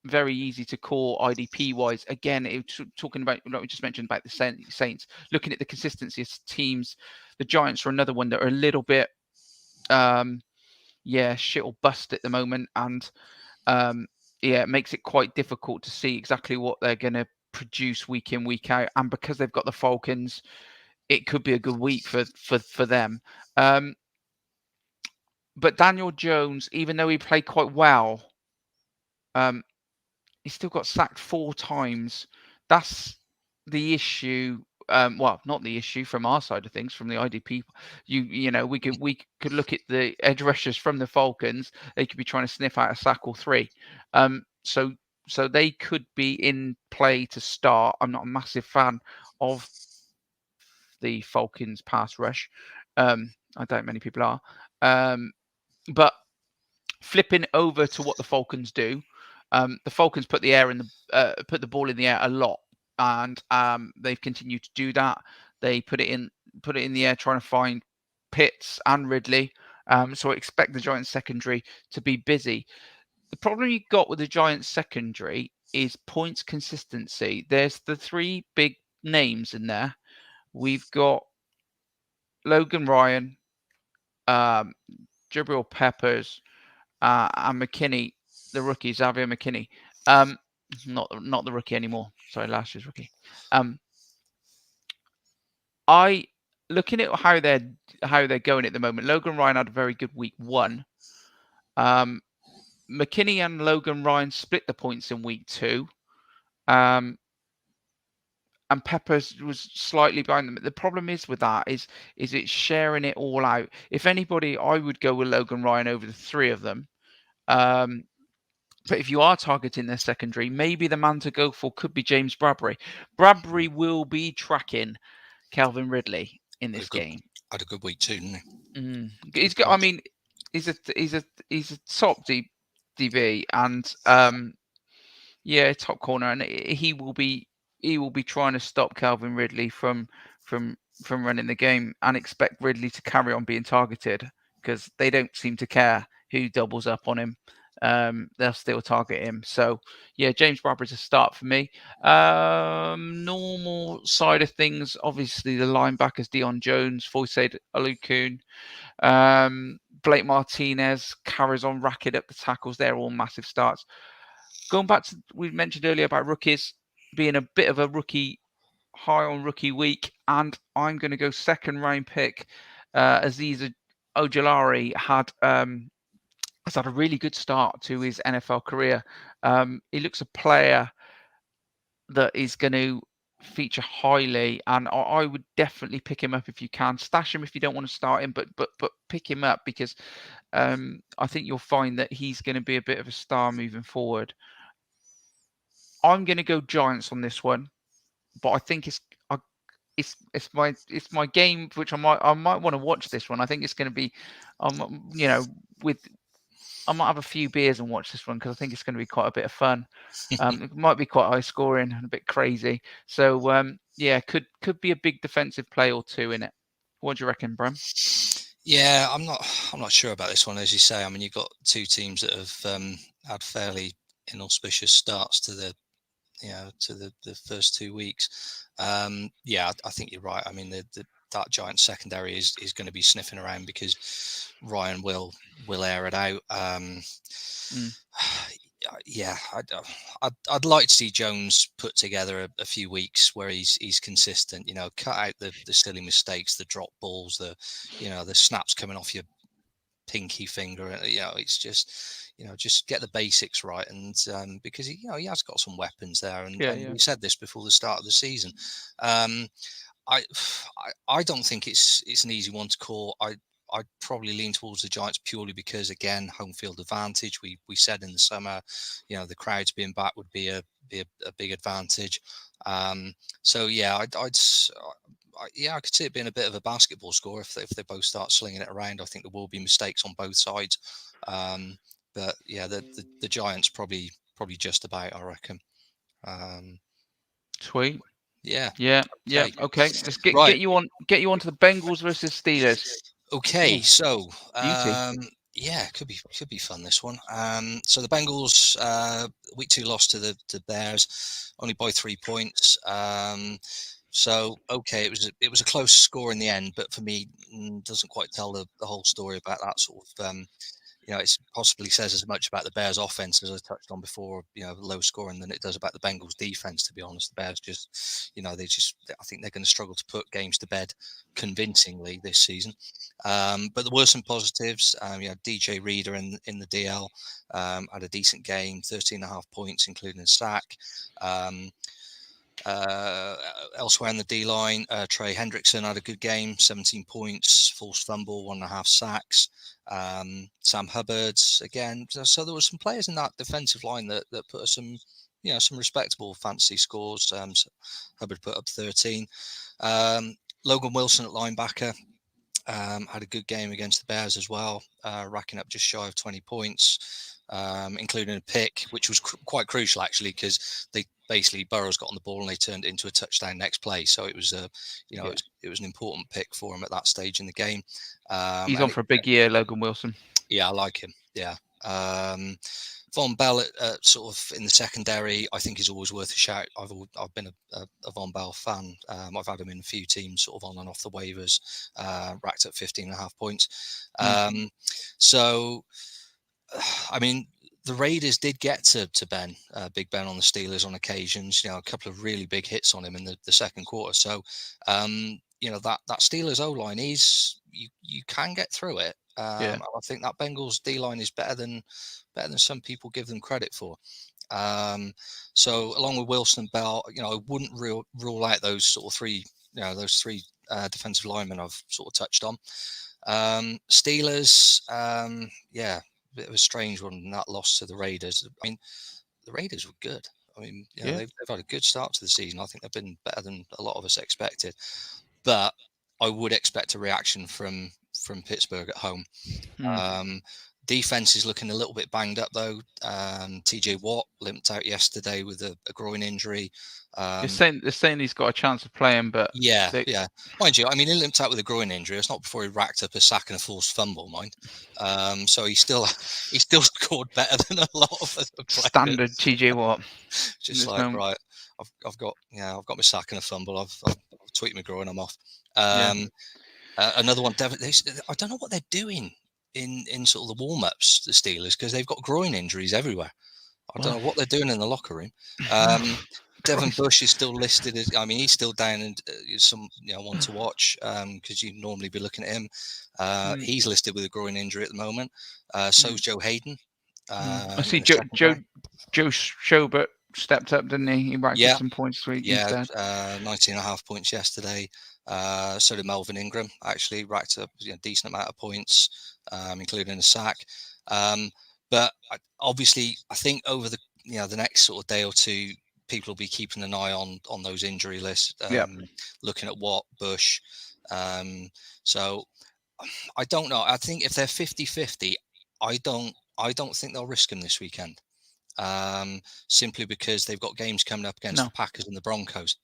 very easy to call IDP wise. Again, talking about what we just mentioned about the Saints, looking at the consistency of teams, the Giants are another one that are a little bit shit or bust at the moment, and it makes it quite difficult to see exactly what they're going to produce week in, week out. And because they've got the Falcons, it could be a good week for them. But Daniel Jones, even though he played quite well, he still got sacked 4 times. That's the issue. Well, not the issue from our side of things, from the IDP. We could look at the edge rushers from the Falcons. They could be trying to sniff out a sack or 3. So they could be in play to start. I'm not a massive fan of the Falcons pass rush. I doubt many people are. But flipping over to what the Falcons do, the Falcons put the ball in the air a lot. And they've continued to do that. They put it in the air, trying to find Pitts and Ridley. So I expect the Giants secondary to be busy. The problem you got with the Giants secondary is points consistency. There's the 3 big names in there. We've got Logan Ryan, Jabril Peppers, and McKinney, the rookie, Xavier McKinney. Not the rookie anymore. Sorry, last year's rookie. I looking at how they're going at the moment. Logan Ryan had a very good week 1. McKinney and Logan Ryan split the points in week 2. And Peppers was slightly behind them. The problem is with that is it's sharing it all out. If anybody, I would go with Logan Ryan over the 3 of them. But if you are targeting their secondary, maybe the man to go for could be James Bradbury. Bradbury will be tracking Calvin Ridley in this game. Had a good week too, didn't he? He's got. I mean, he's a top DB and top corner, and he will be trying to stop Calvin Ridley from running the game, and expect Ridley to carry on being targeted because they don't seem to care who doubles up on him. They'll still target him. So yeah, James Bradbury's a start for me. Normal side of things, obviously the linebackers Deion Jones, Foysaid Alukun, Blake Martinez carries on racking up the tackles. They're all massive starts. Going back to we mentioned earlier about rookies being a bit of a rookie high on rookie week, and I'm going to go second round pick. Aziz Ogilari has had a really good start to his NFL career. He looks a player that is going to feature highly, and I would definitely pick him up if you can. Stash him if you don't want to start him, but pick him up because I think you'll find that he's going to be a bit of a star moving forward. I'm going to go Giants on this one, but I think it's my game, which I might want to watch this one. I think it's going to be, I might have a few beers and watch this one because I think it's going to be quite a bit of fun. It might be quite high scoring and a bit crazy. So could be a big defensive play or two in it. What do you reckon, Bren? Yeah, I'm not sure about this one, as you say. I mean, you've got 2 teams that have had fairly inauspicious starts to the first 2 weeks. I think you're right. I mean, that Giants secondary is going to be sniffing around because Ryan will air it out. I'd like to see Jones put together a few weeks where he's consistent. Cut out the silly mistakes, the drop balls, the snaps coming off your pinky finger. It's just get the basics right, and because he has got some weapons there, and we said this before the start of the season. I don't think it's an easy one to call. I'd probably lean towards the Giants purely because, again, home field advantage. We said in the summer, the crowds being back would be a big advantage. I could see it being a bit of a basketball score if they both start slinging it around. I think there will be mistakes on both sides. But yeah, the Giants probably just about, I reckon. Sweet. Yeah. Okay, let's get you onto the Bengals versus Steelers. Okay, Ooh, so could be fun, this one. So the Bengals week 2 loss to the Bears, only by 3 points. It was a close score in the end, but for me, doesn't quite tell the whole story about that sort of. It possibly says as much about the Bears offense, as I touched on before, low scoring, than it does about the Bengals defense, to be honest. The Bears just, I think they're going to struggle to put games to bed convincingly this season. But there were some positives. DJ Reader in the DL had a decent game, 13.5 points, including a sack. Elsewhere in the D line, Trey Hendrickson had a good game, 17 points, forced fumble, 1.5 sacks. Sam Hubbard's again. So there were some players in that defensive line that put us some respectable fantasy scores. So Hubbard put up 13. Logan Wilson at linebacker had a good game against the Bears as well, racking up just shy of 20 points, including a pick, which was quite crucial actually, because basically Burrows got on the ball and they turned it into a touchdown next play. So it was it was an important pick for him at that stage in the game. He's on for a big year, Logan Wilson. Yeah, I like him. Yeah. Von Bell sort of in the secondary, I think is always worth a shout. I've been a Von Bell fan. I've had him in a few teams sort of on and off the waivers, racked up 15.5 points. I mean, the Raiders did get to Ben, Big Ben on the Steelers on occasions. A couple of really big hits on him in the second quarter. So, that Steelers O line is you can get through it. Yeah. And I think that Bengals D line is better than some people give them credit for. So along with Wilson and Bell, I wouldn't rule out those sort of three, those three defensive linemen I've sort of touched on. Steelers, bit of a strange one, that loss to the Raiders. I mean, the Raiders were good. I mean, they've had a good start to the season. I think they've been better than a lot of us expected. But I would expect a reaction from Pittsburgh at home. Defense is looking a little bit banged up though. TJ Watt limped out yesterday with a groin injury. They're saying he's got a chance of playing, but yeah. Mind you, I mean, he limped out with a groin injury. It's not before he racked up a sack and a forced fumble, mind. So he still scored better than a lot of other players. Standard TJ Watt. Just like right, I've got my sack and a fumble. I've tweaked my groin. I'm off. Another one, Devin. I don't know what they're doing in sort of the warm-ups, the Steelers, because they've got groin injuries everywhere. I don't know what they're doing in the locker room. Devin Bush is still listed as, I mean, he's still down and some one to watch because you'd normally be looking at him. He's listed with a groin injury at the moment. So's Joe Hayden. I see Joe Schobert stepped up, didn't he? He racked up some points this week instead. 19.5 points yesterday. So did Melvin Ingram, actually racked up a decent amount of points, including a sack. But obviously, I think over the next sort of day or two, people will be keeping an eye on those injury lists, looking at Watt, Bush. So I don't know. I think if they're 50-50, I don't think they'll risk them this weekend. Simply because they've got games coming up against the Packers and the Broncos.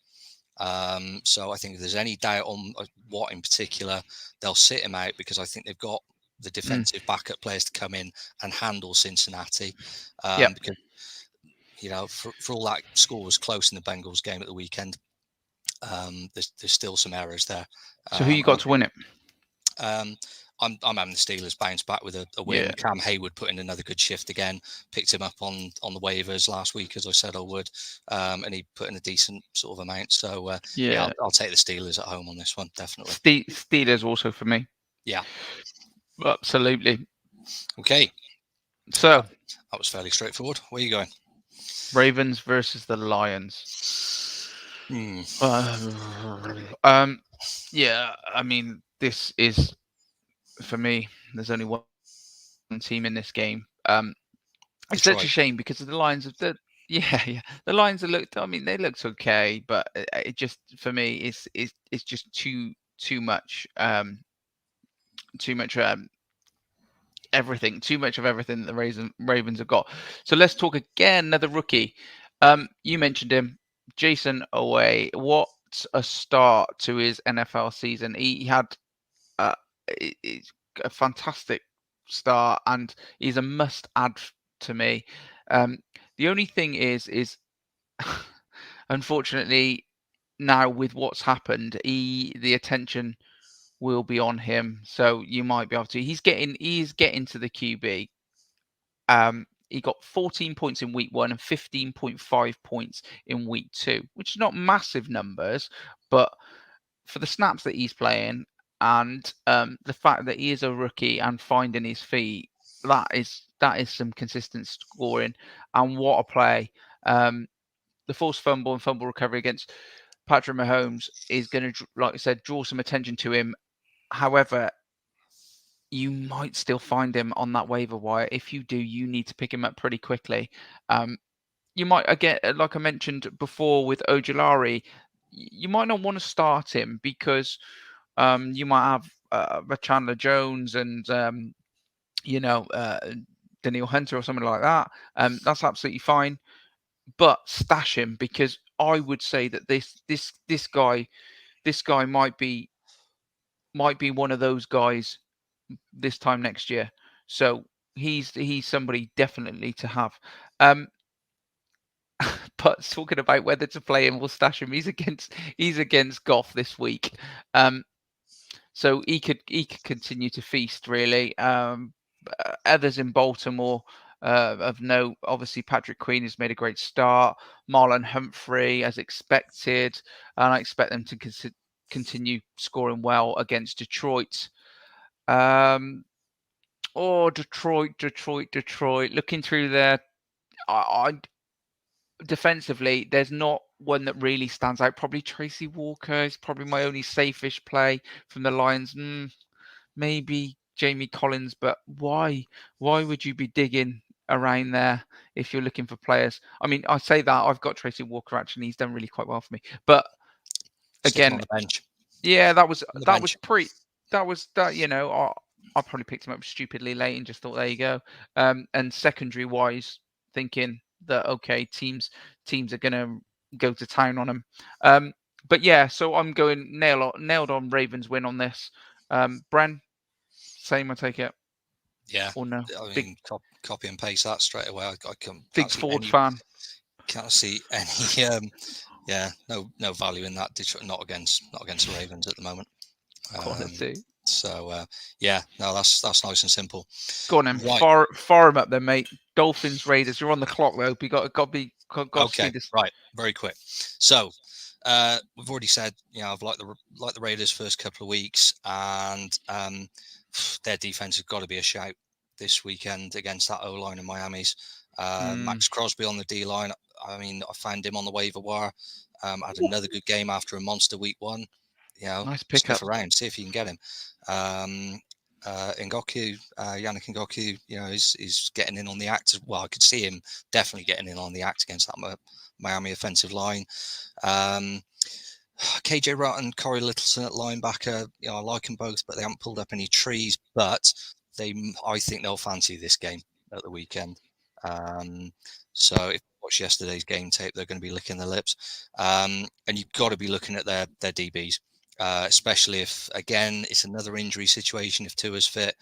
So I think if there's any doubt on Watt in particular, they'll sit him out because I think they've got the defensive backup players to come in and handle Cincinnati. Because for all that score was close in the Bengals game at the weekend, there's still some errors there. So who you got to win it? I'm having the Steelers bounce back with a win. Yeah. Cam Hayward put in another good shift again. Picked him up on the waivers last week, as I said I would, and he put in a decent sort of amount. So I'll take the Steelers at home on this one, definitely. Steelers also for me. Yeah, absolutely. Okay, so that was fairly straightforward. Where are you going? Ravens versus the Lions. Yeah, I mean, this is, for me, there's only one team in this game. It's such a shame because the Lions have the Lions have looked. I mean, they looked okay, but it just, for me, it's just too much. Too much everything. Too much of everything that the Ravens have got. So let's talk again. Another rookie. You mentioned him, Jason Oweh. What a start to his NFL season. He had a fantastic start, and he's a must-add to me. The only thing is unfortunately, now with what's happened, the attention will be on him. So you might be able to. He's getting to the QB. He got 14 points in week 1 and 15.5 points in week 2, which is not massive numbers, but for the snaps that he's playing and the fact that he is a rookie and finding his feet, that is some consistent scoring. And what a play! The forced fumble and fumble recovery against Patrick Mahomes is going to, like I said, draw some attention to him. However, you might still find him on that waiver wire. If you do, you need to pick him up pretty quickly. You might, again, like I mentioned before with Ogilari, you might not want to start him because you might have a Chandler Jones and Daniel Hunter or something like that. That's absolutely fine, but stash him because I would say that this guy might be one of those guys this time next year. So he's somebody definitely to have. But talking about whether to play him or stash him, he's against Goff this week. So he could continue to feast really. others in Baltimore of note. Obviously, Patrick Queen has made a great start. Marlon Humphrey, as expected, and I expect them to continue scoring well against Detroit. Detroit. Looking through there, I defensively, there's not one that really stands out. Probably Tracy Walker is probably my only safe-ish play from the Lions. Maybe Jamie Collins, but why? Why would you be digging around there if you're looking for players? I mean, I say that I've got Tracy Walker actually. He's done really quite well for me, but Stick him again, on the bench. yeah, that was On the that was bench. pretty. That was that. I probably picked him up stupidly late and just thought, there you go. And secondary wise, thinking that okay, teams are gonna go to town on him. But yeah, so I'm going nailed on Ravens win on this. Bren, same, I take it. Yeah, Or no? I mean, copy and paste that straight away. I can't Big see Ford any. fan. Can't see any. Yeah, no value in that. Detroit, not against the Ravens at the moment. Quality. So yeah, no, that's nice and simple. Go on then, Right. fire him up then, mate. Dolphins Raiders. You're on the clock though. You got to see Okay, this. right, very quick. So we've already said, I've liked the Raiders first couple of weeks, and their defense has got to be a shout this weekend against that O-line in Miami's. Max Crosby on the D-line. I mean, I found him on the waiver wire. Had another good game after a monster week one. Nice pickup. Sniff around, see if you can get him. Ngakoue, Yannick Ngakoue, is getting in on the act. Well, I could see him definitely getting in on the act against that Miami offensive line. KJ Watt and Corey Littleton at linebacker. I like them both, but they haven't pulled up any trees. But I think they'll fancy this game at the weekend. So if you watch yesterday's game tape, they're going to be licking their lips. And you've got to be looking at their DBs. Especially if, again, it's another injury situation. If Tua's fit,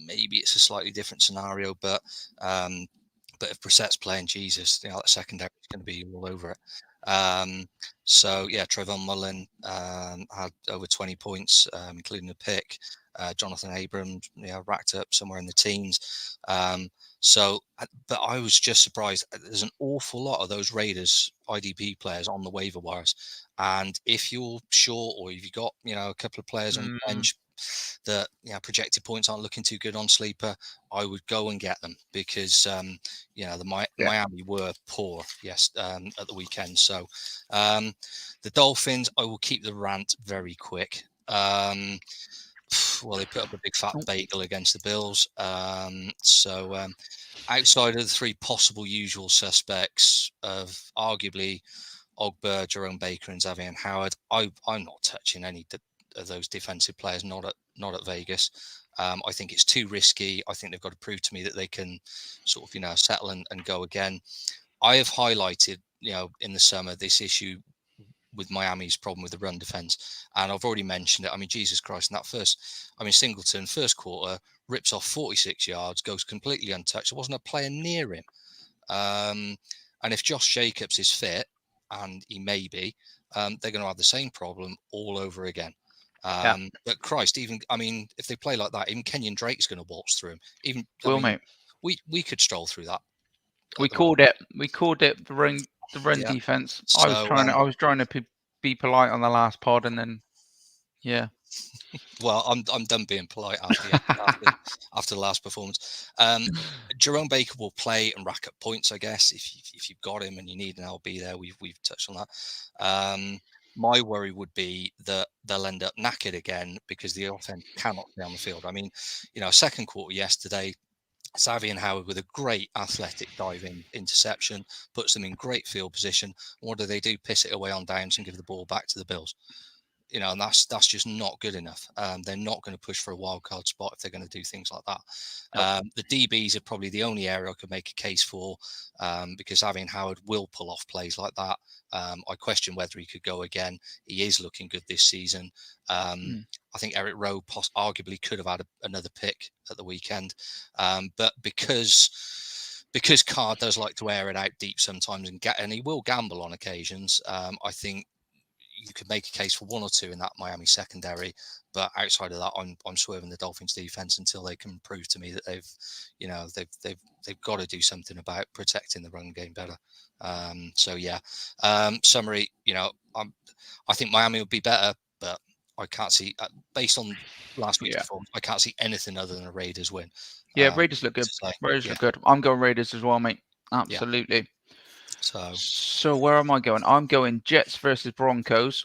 maybe it's a slightly different scenario. But if Brissett's playing, Jesus, that secondary is going to be all over it. So yeah, Trayvon Mullen had over 20 points, including a pick. Jonathan Abrams, racked up somewhere in the teens. But I was just surprised. There's an awful lot of those Raiders IDP players on the waiver wires, and if you're short or if you've got a couple of players on the bench that projected points aren't looking too good on sleeper, I would go and get them because Miami were poor at the weekend. So the Dolphins, I will keep the rant very quick. Well, they put up a big fat bagel against the Bills. Outside of the three possible usual suspects of arguably Ogber, Jerome Baker, and Xavier Howard, I'm not touching any of those defensive players. Not at Vegas. I think it's too risky. I think they've got to prove to me that they can sort of settle and go again. I have highlighted in the summer this issue with Miami's problem with the run defense. And I've already mentioned it. I mean, Jesus Christ, in that Singleton, first quarter, rips off 46 yards, goes completely untouched. There wasn't a player near him. And if Josh Jacobs is fit, and he may be, they're going to have the same problem all over again. But Christ, if they play like that, even Kenyon Drake's going to waltz through him. Mate. We could stroll through that. We called it the run defense. So, I was trying to be polite on the last pod, and then well, I'm done being polite after the last performance. Jerome Baker will play and rack up points, I guess, if you've got him and you need an LB there. We've touched on that. My worry would be that they'll end up knackered again because the offense cannot stay on the field. I mean, second quarter yesterday, Xavier Howard with a great athletic diving interception puts them in great field position. What do? Piss it away on downs and give the ball back to the Bills. And that's just not good enough. They're not going to push for a wild card spot if they're going to do things like that. The DBs are probably the only area I could make a case for because Xavier Howard will pull off plays like that. I question whether he could go again. He is looking good this season. I think Eric Rowe arguably could have had another pick at the weekend. But because Carr does like to air it out deep sometimes and he will gamble on occasions, I think you could make a case for one or two in that Miami secondary, but outside of that, I'm swerving the Dolphins defense until they can prove to me that they've got to do something about protecting the run game better. Summary, I think Miami would be better, but I can't see, based on last week's performance, I can't see anything other than a Raiders win. Yeah, Raiders look good. Raiders look good. I'm going Raiders as well, mate. Absolutely. Yeah. So where am I going? I'm going Jets versus Broncos.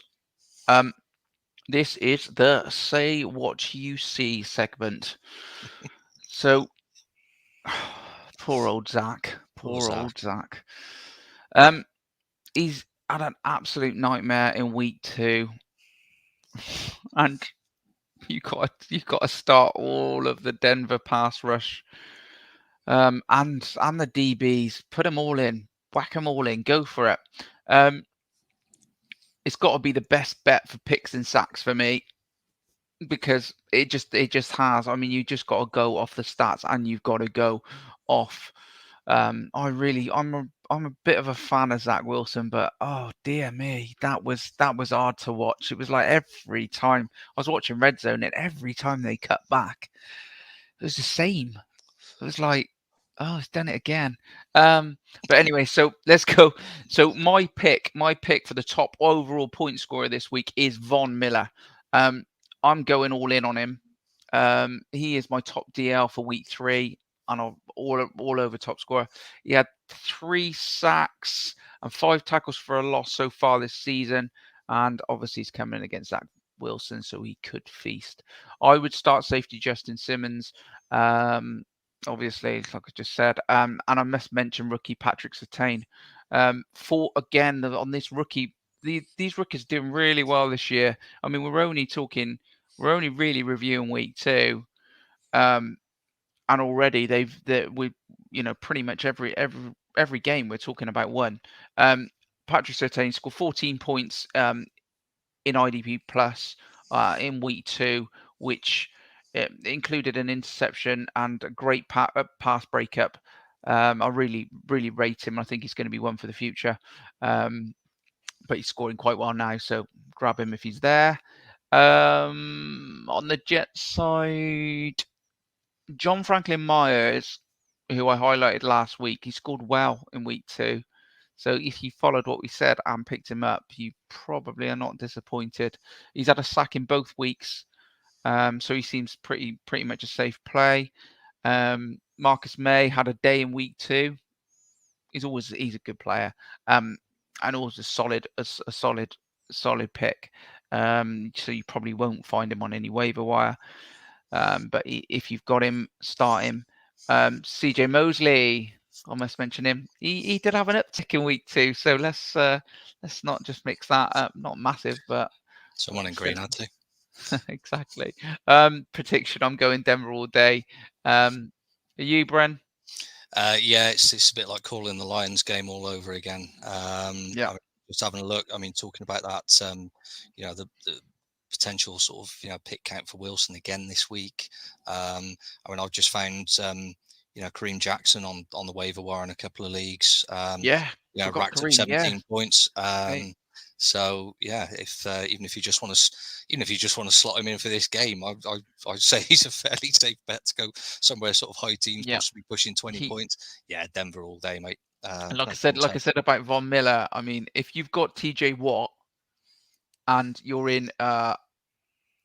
This is the Say What You See segment. So, poor old Zach. Poor old Zach. He's had an absolute nightmare in week 2. And you got to start all of the Denver pass rush. And the DBs, put them all in, whack them all in, go for it. It's got to be the best bet for picks and sacks for me, because it just has. I mean, you just got to go off the stats, and you've got to go off. I'm a bit of a fan of Zach Wilson, but oh dear me, that was hard to watch. It was like every time I was watching Red Zone, and every time they cut back, it was the same. It was like, oh, it's done it again. But anyway, so let's go. So my pick for the top overall point scorer this week is Von Miller. I'm going all in on him. He is my top DL for week 3, and all over top scorer. He had 3 sacks and 5 tackles for a loss so far this season, and obviously he's coming against Zach Wilson, so he could feast. I would start safety Justin Simmons. Obviously, like I just said, and I must mention rookie Patrick Surtain. For again on this rookie, these rookies are doing really well this year. I mean, we're only really reviewing week 2, and already we pretty much every game we're talking about one. Patrick Surtain scored 14 points in IDP Plus in week 2, which included an interception and a great pass breakup. I really rate him. I think he's going to be one for the future. But he's scoring quite well now, so grab him if he's there. On the Jets side, John Franklin Myers, who I highlighted last week, he scored well in week 2. So if you followed what we said and picked him up, you probably are not disappointed. He's had a sack in both weeks, so he seems pretty much a safe play. Marcus May had a day in week 2. He's a good player, and always a solid pick. So you probably won't find him on any waiver wire. But if you've got him, start him. CJ Mosley, I must mention him. He did have an uptick in week 2, so let's not just mix that up. Not massive, but someone in green had to. Exactly. Prediction: I'm going Denver all day. Are you, Bren? Yeah, it's a bit like calling the Lions game all over again. Just having a look. I mean, talking about that, the potential sort of pick count for Wilson again this week. I mean, I've just found Kareem Jackson on the waiver wire in a couple of leagues. Racked up 17 points. So yeah, if even if you just want to slot him in for this game, I'd say he's a fairly safe bet to go somewhere sort of high teens, possibly pushing 20 points. Yeah, Denver all day, mate. Like I said about Von Miller, I mean, if you've got TJ Watt and you're in a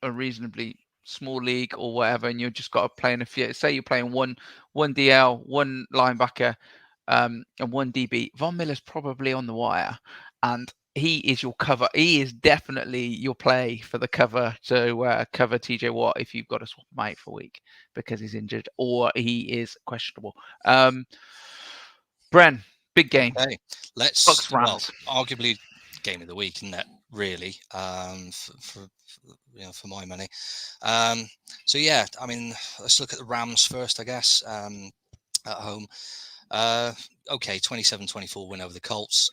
reasonably small league or whatever, and you've just got to play in a few, say you're playing one DL, one linebacker, and one DB, Von Miller's probably on the wire, and he is your cover. He is definitely your play for the cover to cover TJ Watt if you've got to swap him out for a week because he's injured or he is questionable. Bren, big game. Okay, arguably game of the week, isn't it? Really, for my money. So yeah, I mean, let's look at the Rams first, I guess. At home, okay, 27-24 win over the Colts.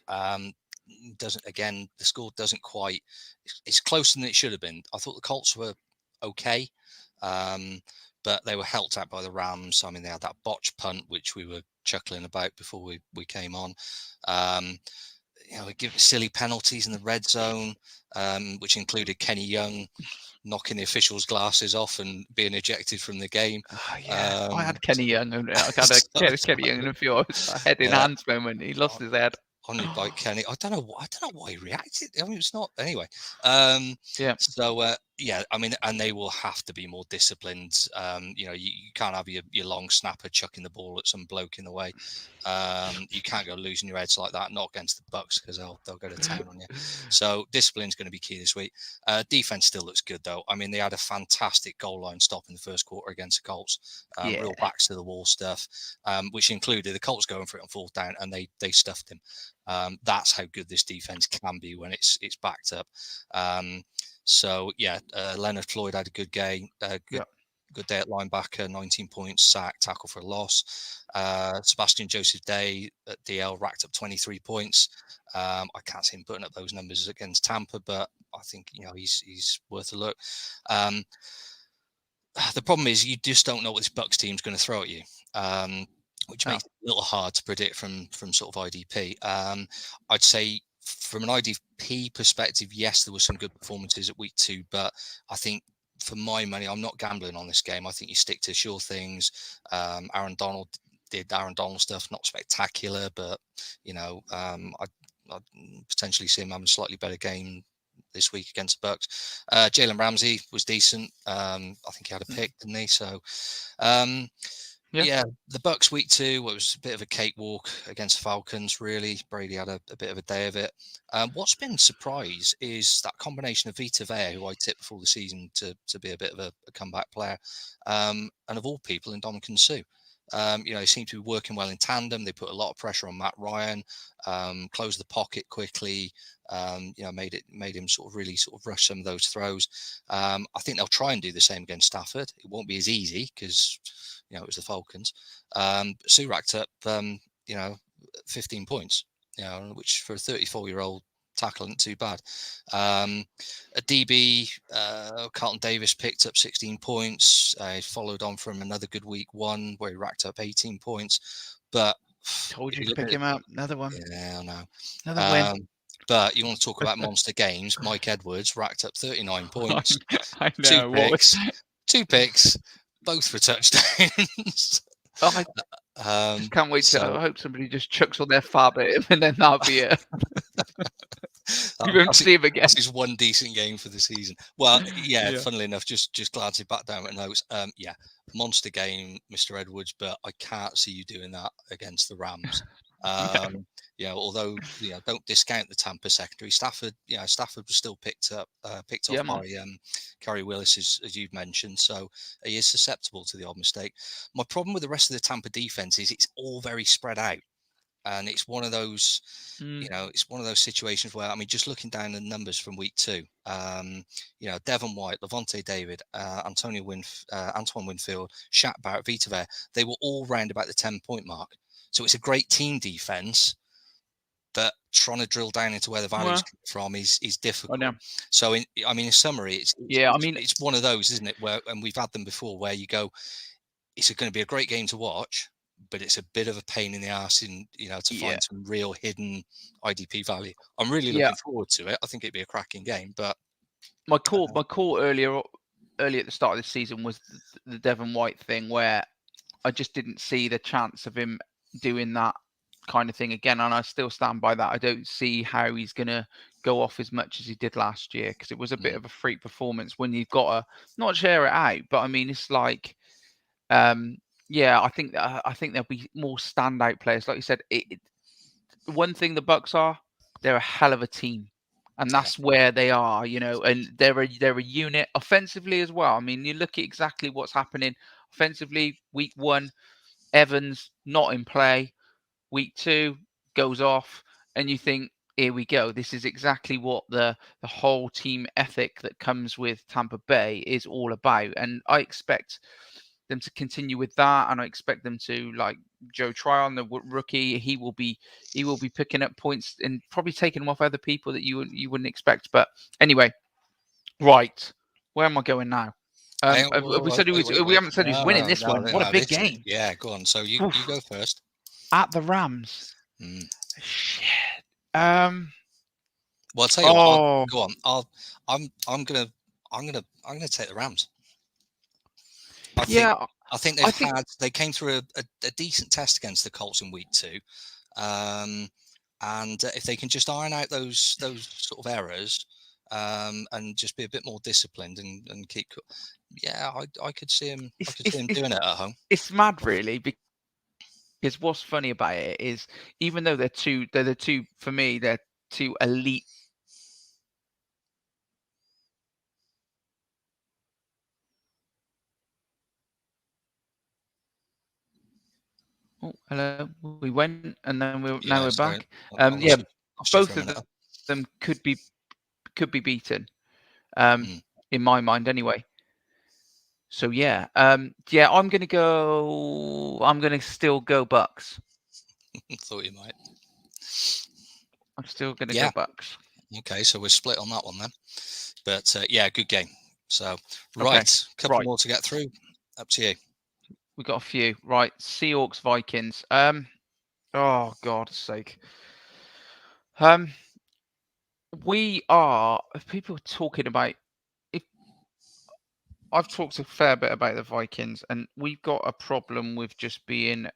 The score doesn't quite. It's closer than it should have been. I thought the Colts were okay, but they were helped out by the Rams. I mean, they had that botched punt, which we were chuckling about before we came on. give silly penalties in the red zone, which included Kenny Young knocking the officials' glasses off and being ejected from the game. I had Kenny Young, and I had Kenny Young in a few. A head in hands moment. He lost his head. On your bike, Kenny. I don't know why he reacted. I mean, it's not anyway. Yeah. So I mean, and they will have to be more disciplined. You can't have your long snapper chucking the ball at some bloke in the way. You can't go losing your heads like that. Not against the Bucks, because they'll go to town on you. So discipline's going to be key this week. Defense still looks good though. I mean, they had a fantastic goal line stop in the first quarter against the Colts. Real backs to the wall stuff, which included the Colts going for it on fourth down, and they stuffed him. That's how good this defense can be when it's backed up. Leonard Floyd had a good game, good day at linebacker, 19 points, sack, tackle for a loss. Sebastian Joseph Day at DL racked up 23 points. I can't see him putting up those numbers against Tampa, but I think he's worth a look. The problem is you just don't know what this Bucs team's going to throw at you. Which makes it a little hard to predict from sort of IDP. I'd say from an IDP perspective, yes, there were some good performances at week 2, but I think for my money, I'm not gambling on this game. I think you stick to sure things. Aaron Donald did Aaron Donald stuff, not spectacular, but I'd potentially see him having a slightly better game this week against the Bucs. Jalen Ramsey was decent. I think he had a pick, didn't he? So. The Bucs week 2 was a bit of a cakewalk against Falcons. Really, Brady had a bit of a day of it. What's been a surprise is that combination of Vita Vea, who I tipped before the season to be a bit of a comeback player, and of all people, in Ndamukong Suh. They seem to be working well in tandem. They put a lot of pressure on Matt Ryan, closed the pocket quickly. Made him sort of really sort of rush some of those throws. I think they'll try and do the same against Stafford. It won't be as easy because it was the Falcons. Suh racked up 15 points, which for a 34-year-old tackle isn't too bad. At DB, Carlton Davis picked up 16 points. He followed on from another good week 1 where he racked up 18 points. But told you to pick him up. Another one. Yeah, I know. Another win. But you want to talk about monster games? Mike Edwards racked up 39 points. I know. Two picks, both for touchdowns. I can't wait to. I hope somebody just chucks on their fab at him, and then that'll be it. You won't see him again. That's his one decent game for the season. Well, funnily enough, just glancing back down at notes, monster game, Mr. Edwards, but I can't see you doing that against the Rams. Although don't discount the Tampa secondary. Stafford was still picked off by Kerry Willis, as you've mentioned, so he is susceptible to the odd mistake. My problem with the rest of the Tampa defense is it's all very spread out. And it's one of those, it's one of those situations where, I mean, just looking down the numbers from week 2, Devon White, Levante David, Antoine Winfield, Shaq Barrett, Vita Vea, they were all round about the 10-point mark. So it's a great team defense, but trying to drill down into where the values come from is difficult. So, in summary, it's one of those, isn't it? And we've had them before, where you go, it's going to be a great game to watch, but it's a bit of a pain in the ass to find some real hidden IDP value. I'm really looking forward to it. I think it'd be a cracking game. But my call earlier at the start of this season was the Devon White thing, where I just didn't see the chance of him doing that kind of thing again, and I still stand by that. I don't see how he's going to go off as much as he did last year, because it was a bit of a freak performance when you've got to not share it out, but I mean, it's like I think there'll be more standout players. Like you said, one thing the Bucs they're a hell of a team, and that's where they are, and they're a unit offensively as well. I mean, you look at exactly what's happening offensively. Week 1, Evans not in play. Week 2 goes off, and you think, here we go. This is exactly what the whole team ethic that comes with Tampa Bay is all about, and I expect them to continue with that, and I expect them to, like Joe Tryon, the rookie, he will be picking up points and probably taking them off other people that you wouldn't expect. But anyway, right, where am I going now? We haven't said who's winning this one. What a big game! Yeah, go on. So you go first. At the Rams. Shit. Well, I'll tell you what. Go on. I'm gonna take the Rams. I think they came through a decent test against the Colts in week 2, and if they can just iron out those sort of errors, and just be a bit more disciplined and keep, I could see him. I could see him doing it at home. It's mad, really, because what's funny about it is, even though they're the two for me, they're two elite. Oh, hello. We went, and then now we're back. Both of them could be beaten, in my mind, anyway. So yeah, I'm gonna still go Bucks. Thought you might. I'm still gonna go Bucks. Okay, so we're split on that one then. But good game. So right, couple more to get through. Up to you. We got a few. Right, Seahawks, Vikings. Oh God's sake. People are talking about. I've talked a fair bit about the Vikings, and we've got a problem with just being.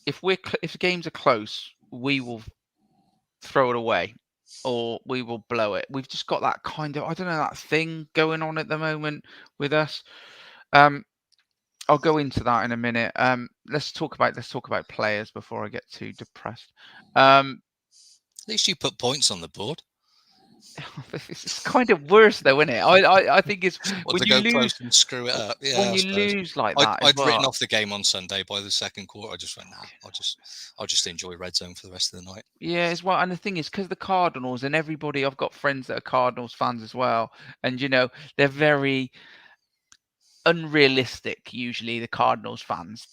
If the games are close, we will throw it away, or we will blow it. We've just got that kind of, I don't know, that thing going on at the moment with us. I'll go into that in a minute. Let's talk about players before I get too depressed. At least you put points on the board. It's kind of worse, though, isn't it? I think it's when you lose close and screw it up. Yeah, when you lose like that. I'd written off the game on Sunday. By the second quarter, I just went, nah, I'll just enjoy red zone for the rest of the night. Yeah, as well. And the thing is, because the Cardinals and everybody, I've got friends that are Cardinals fans as well, and they're very unrealistic. Usually, the Cardinals fans.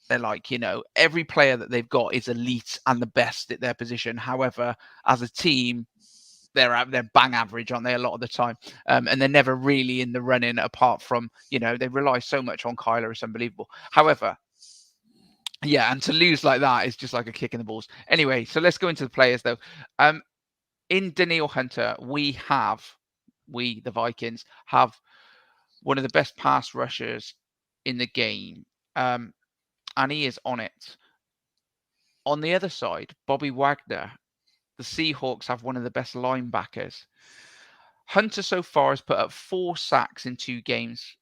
They're like, every player that they've got is elite and the best at their position. However, as a team, they're bang average, aren't they, a lot of the time? And they're never really in the running, apart from, they rely so much on Kyler. It's unbelievable. However, and to lose like that is just like a kick in the balls. Anyway, so let's go into the players, though. In Danielle Hunter, the Vikings, have one of the best pass rushers in the game. And he is on it. On the other side, Bobby Wagner, the Seahawks have one of the best linebackers. Hunter so far has put up 4 sacks in 2 games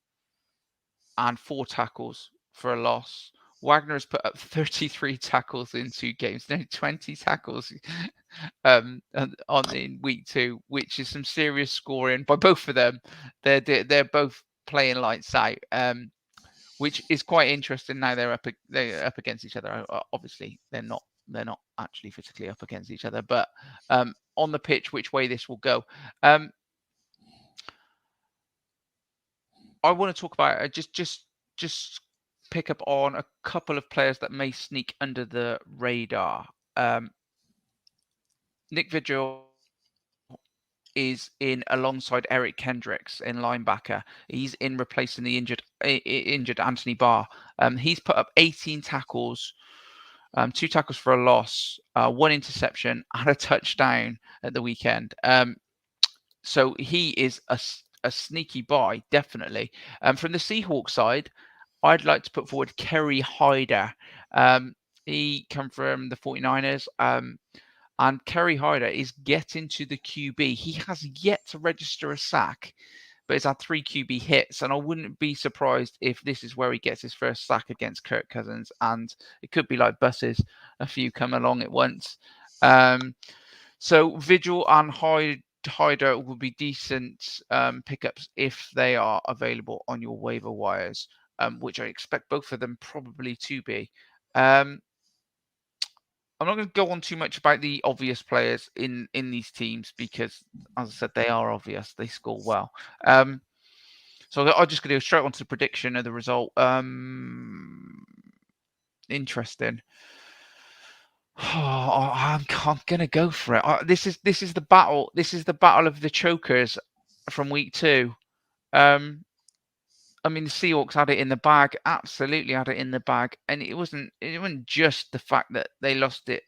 and 4 tackles for a loss. Wagner has put up 33 tackles in 2 games, 20 tackles in week 2, which is some serious scoring by both of them. They're both playing lights out. Which is quite interesting. Now they're up against each other. Obviously, they're not actually physically up against each other, but on the pitch, which way this will go. I want to talk about just pick up on a couple of players that may sneak under the radar. Nick Vigil is in alongside Eric Kendricks in linebacker. He's in replacing the injured Anthony Barr. He's put up 18 tackles, 2 tackles for a loss, 1 interception, and a touchdown at the weekend. So he is a sneaky buy, definitely. From the Seahawks side, I'd like to put forward Kerry Hyder. He come from the 49ers. And Kerry Hyder is getting to the QB. He has yet to register a sack, but he's had 3 QB hits. And I wouldn't be surprised if this is where he gets his first sack against Kirk Cousins. And it could be like buses, a few come along at once. So Vigil and Hyder will be decent pickups if they are available on your waiver wires, which I expect both of them probably to be. I'm not going to go on too much about the obvious players in these teams because, as I said, they are obvious. They score well. So I'm just going to go straight on to the prediction of the result. Interesting. Oh, I'm going to go for it. This is the battle. This is the battle of the chokers from week 2. I mean, the Seahawks had it in the bag, absolutely had it in the bag. And it wasn't just the fact that they lost it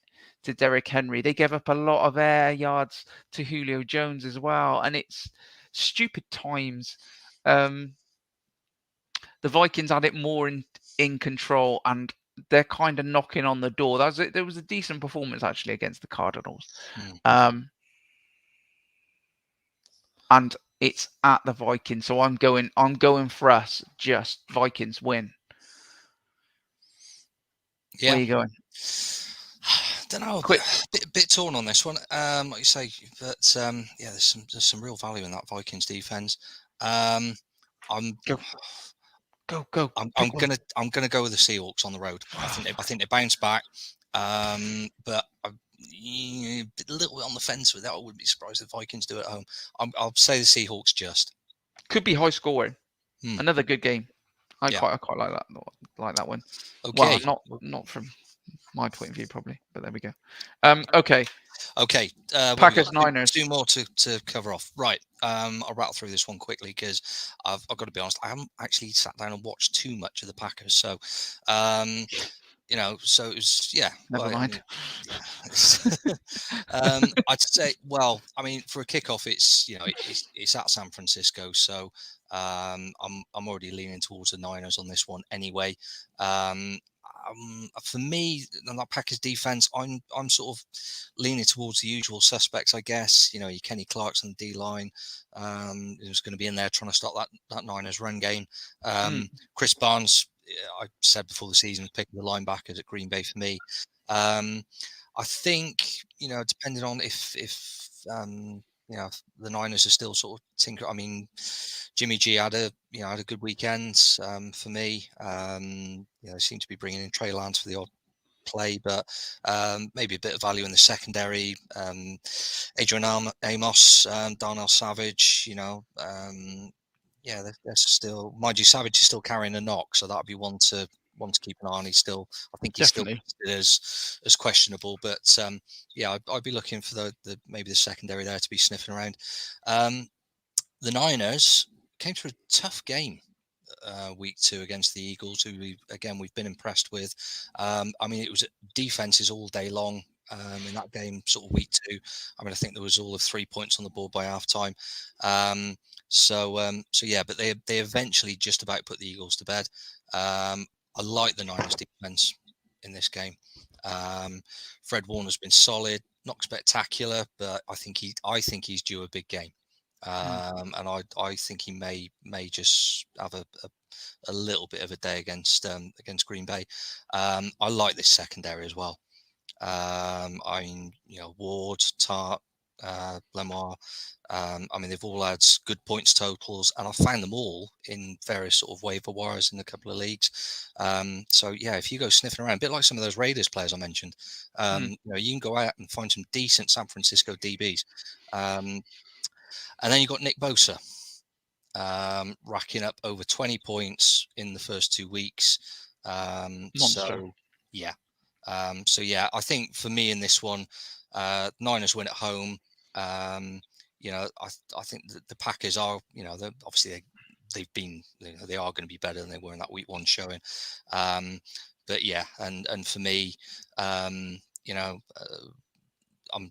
to Derrick Henry. They gave up a lot of air yards to Julio Jones as well, and it's stupid times. The Vikings had it more in control, and they're kind of knocking on the door. There was a decent performance actually against the Cardinals. And it's at the Vikings, so I'm going for us. Just Vikings win. Yeah. Where are you going? Don't know. Quick. Bit torn on this one. Like you say, but yeah, there's some real value in that Vikings defense. I'm Go. I'm gonna go with the Seahawks on the road. I think they bounce back. But I'm a little bit on the fence with that. I wouldn't be surprised if the Vikings do it at home. I'll say the Seahawks just. Could be high scoring. Another good game. I quite like that. Like that one. Okay. Well, not from my point of view, probably, but there we go. Okay. Okay. Packers Niners. Two more to cover off. Right. I'll rattle through this one quickly because I've got to be honest. I haven't actually sat down and watched too much of the Packers. So, so it was Never mind. I'd say. Well, I mean, for a kickoff, it's at San Francisco. So I'm already leaning towards the Niners on this one anyway. For me, on that Packers defense, I'm sort of leaning towards the usual suspects, I guess. Your Kenny Clark's on the D line, who's going to be in there trying to stop that Niners run game. Chris Barnes, I said before the season, picking the linebackers at Green Bay for me. I think depending on if the Niners are still sort of tinkering. I mean, Jimmy G had a good weekend for me. They seem to be bringing in Trey Lance for the odd play, but maybe a bit of value in the secondary. Adrian Amos, Darnell Savage. They're still, mind you, Savage is still carrying a knock, so that'd be one to keep an eye on. I think he's Definitely still as questionable, but I'd be looking for maybe the secondary there to be sniffing around. The Niners came through a tough game week 2 against the Eagles, who we've been impressed with. I mean, it was defenses all day long in that game, sort of week 2. I mean, I think there was all of 3 points on the board by halftime. But they eventually just about put the Eagles to bed. I like the Niners defense in this game. Fred Warner's been solid, not spectacular, but I think he's due a big game. And I think he may just have a little bit of a day against Green Bay. I like this secondary as well. I mean, Ward, Tart, Lemar. I mean, they've all had good points totals, and I found them all in various sort of waiver wires in a couple of leagues. If you go sniffing around, a bit like some of those Raiders players I mentioned, you can go out and find some decent San Francisco DBs. And then you've got Nick Bosa racking up over 20 points in the first 2 weeks. Monster. I think for me in this one, Niners win at home. I think the Packers are, obviously they've been, they are going to be better than they were in that week 1 showing. And for me, I'm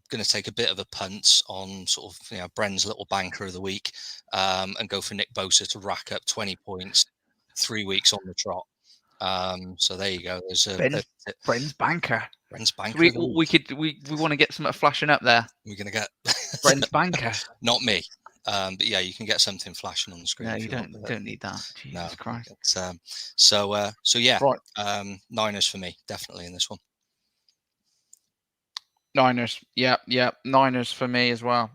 going to take a bit of a punt on sort of Bren's little banker of the week and go for Nick Bosa to rack up 20 points 3 weeks on the trot. So there you go. There's Bren's banker. Bren's banker. We want to get something flashing up there. We're going to get Bren's banker. Not me. But yeah, you can get something flashing on the screen. No, you don't need that. Jesus Christ. Right. Niners for me, definitely in this one. Niners, yeah, Niners for me as well.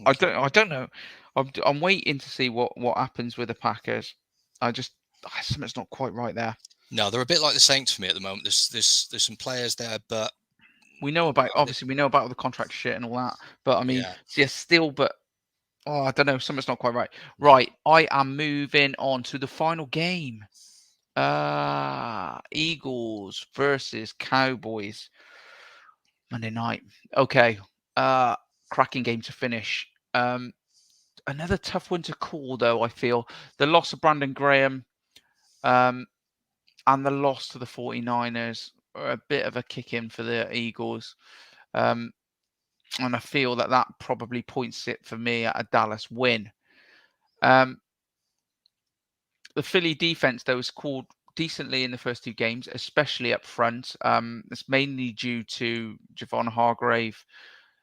Okay. I don't know. I'm waiting to see what happens with the Packers. Something's not quite right there. No, they're a bit like the Saints for me at the moment. There's some players there, but we know about all the contract shit and all that. But I mean, I don't know. Something's not quite right. Right, I am moving on to the final game. Eagles versus Cowboys. Monday night. Okay. Cracking game to finish. Another tough one to call, though, I feel. The loss of Brandon Graham and the loss to the 49ers are a bit of a kick in for the Eagles. And I feel that probably points it for me at a Dallas win. The Philly defense, though, was called decently in the first 2 games, especially up front. It's mainly due to Javon Hargrave.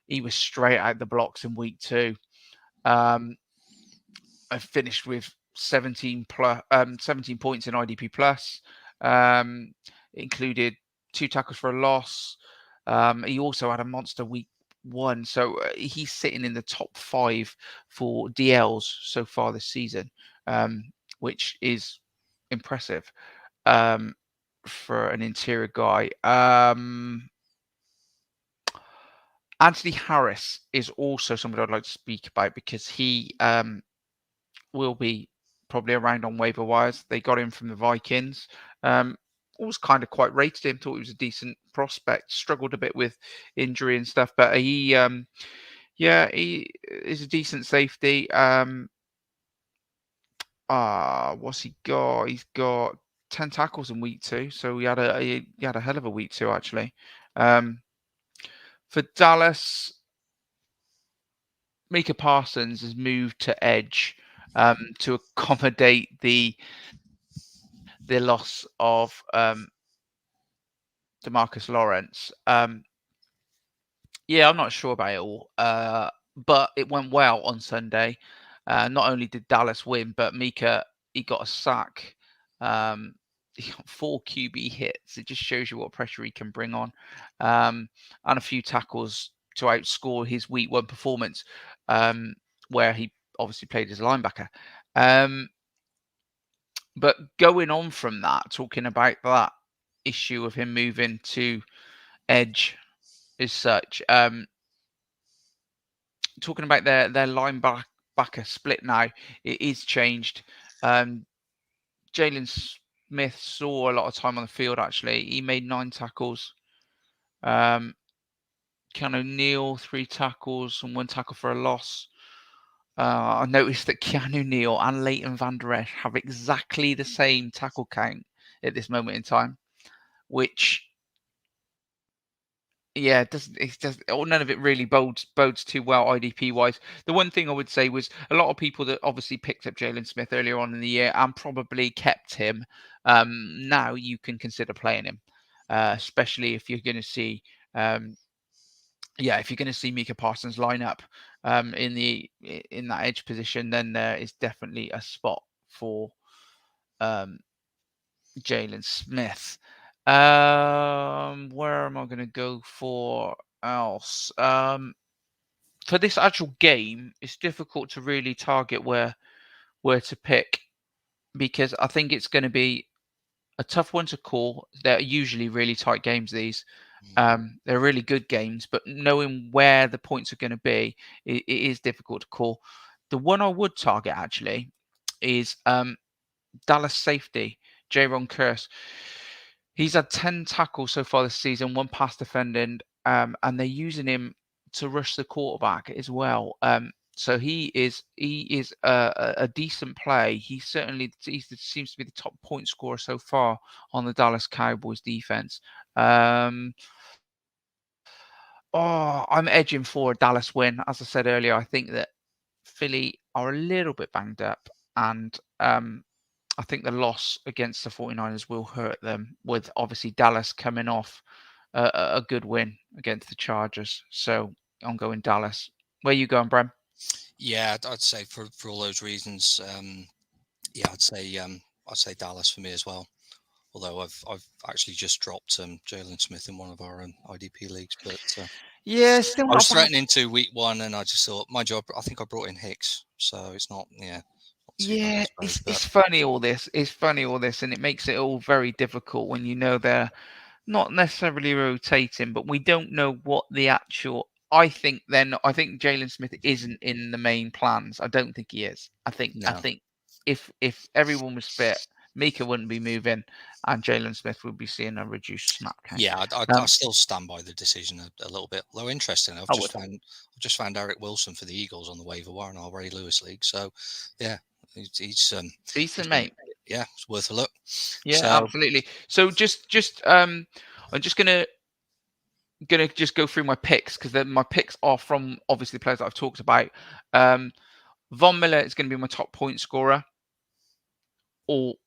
He was straight out the blocks in week 2. I finished with 17 points in IDP plus. Included 2 tackles for a loss. He also had a monster week 1, so he's sitting in the top 5 for DLs so far this season, which is impressive for an interior guy. Anthony Harris is also somebody I'd like to speak about because he will be probably around on waiver wires. They got him from the Vikings. Was kind of quite rated him, thought he was a decent prospect, struggled a bit with injury and stuff, but he is a decent safety. What's he got? He's got 10 tackles in week 2, so he had a hell of a week 2 actually. For Dallas, Micah Parsons has moved to edge to accommodate the loss of DeMarcus Lawrence. I'm not sure about it all, but it went well on Sunday. Not only did Dallas win, but Micah, he got a sack. He got 4 QB hits. It just shows you what pressure he can bring on, and a few tackles to outscore his week 1 performance, where he obviously played as a linebacker. But going on from that, talking about that issue of him moving to edge as such, talking about their linebacker split now, it is changed. Jalen Smith saw a lot of time on the field, actually. He made 9 tackles. Keanu Neal, 3 tackles and 1 tackle for a loss. I noticed that Keanu Neal and Leighton Van Der Esch have exactly the same tackle count at this moment in time, which, none of it really bodes too well IDP wise. The one thing I would say was a lot of people that obviously picked up Jalen Smith earlier on in the year and probably kept him. Now you can consider playing him, especially if you're going to see, if you're going to see Micah Parsons line up in that edge position, then there is definitely a spot for Jalen Smith. Where am I going to go for else? For this actual game, it's difficult to really target where to pick, because I think it's going to be a tough one to call. They're usually really tight games, these. They're really good games, but knowing where the points are going to be, it is difficult to call. The one I would target actually is Dallas safety, Jaron Kearse. He's had 10 tackles so far this season, 1 pass defending, and they're using him to rush the quarterback as well. So he is a decent play. He seems to be the top point scorer so far on the Dallas Cowboys defense. I'm edging for a Dallas win. As I said earlier, I think that Philly are a little bit banged up, and I think the loss against the 49ers will hurt them, with obviously Dallas coming off a good win against the Chargers. So I'm going Dallas. Where you going, Bren? Yeah, I'd say for all those reasons, I'd say Dallas for me as well. Although I've actually just dropped Jalen Smith in one of our IDP leagues, but still I was threatening to week 1, and I just thought, my job. I think I brought in Hicks, so it's not. It's funny all this. It's funny all this, and it makes it all very difficult when you know they're not necessarily rotating, but we don't know what the actual. I think Jalen Smith isn't in the main plans. I don't think he is. I think if everyone was fit, Micah wouldn't be moving, and Jalen Smith would be seeing a reduced snap count. Yeah, I still stand by the decision a little bit. Though interesting, I've just found Eric Wilson for the Eagles on the waiver wire in our Ray Lewis league. So, yeah, he's decent, mate. Yeah, it's worth a look. Yeah, absolutely. So just I'm just gonna going to just go through my picks because my picks are from obviously the players that I've talked about. Von Miller is going to be my top point scorer all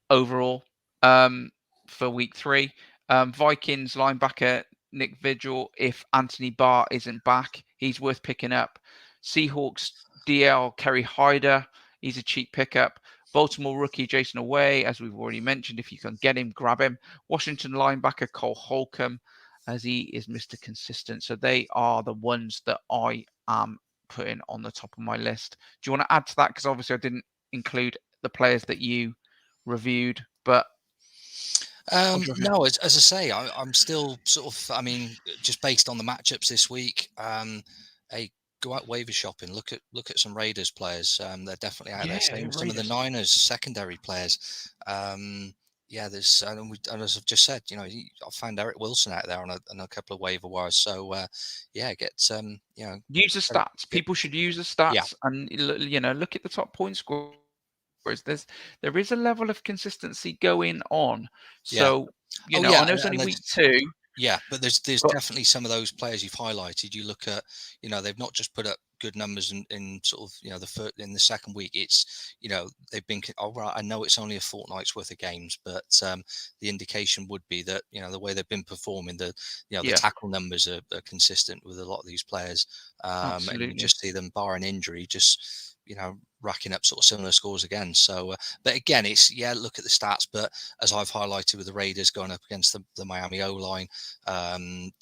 overall for week 3. Vikings linebacker Nick Vigil, if Anthony Barr isn't back, he's worth picking up. Seahawks DL Kerry Hyder, he's a cheap pickup. Baltimore rookie Jason Away, as we've already mentioned, if you can get him, grab him. Washington linebacker Cole Holcomb, as he is Mr. Consistent. So they are the ones that I am putting on the top of my list. Do you want to add to that? Because obviously I didn't include the players that you reviewed, but no, as I say, I'm still sort of, I mean, just based on the matchups this week, go out waiver shopping, look at some Raiders players. They're definitely out there. Same with some of the Niners secondary players. There's and as I've just said, I found Eric Wilson out there on a couple of waiver wires. So get use the stats. People should use the stats, and look at the top point scorers. There is a level of consistency going on. So I know it's only week 2. Yeah, but there's definitely some of those players you've highlighted. You look at, they've not just put up good numbers in sort of, in the second week. It's, they've been, I know it's only a fortnight's worth of games, but the indication would be that, the way they've been performing, the tackle numbers are consistent with a lot of these players. And you just see them, barring injury, just, racking up sort of similar scores again. So, but again, it's, look at the stats, but as I've highlighted with the Raiders going up against the Miami O-line,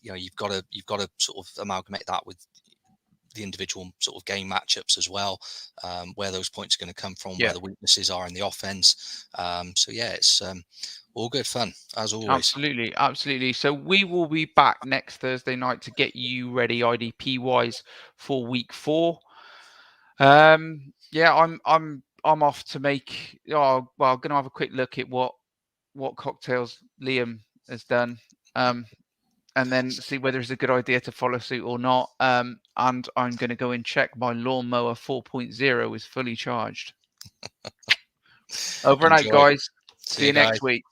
you've got to sort of amalgamate that with the individual sort of game matchups as well, where those points are going to come from, where the weaknesses are in the offense. It's all good fun as always. Absolutely. So we will be back next Thursday night to get you ready IDP wise for week 4. I'm off to make. I'm going to have a quick look at what cocktails Liam has done, and then see whether it's a good idea to follow suit or not. And I'm going to go and check my lawnmower 4.0 is fully charged. Over and out, guys. See you next week.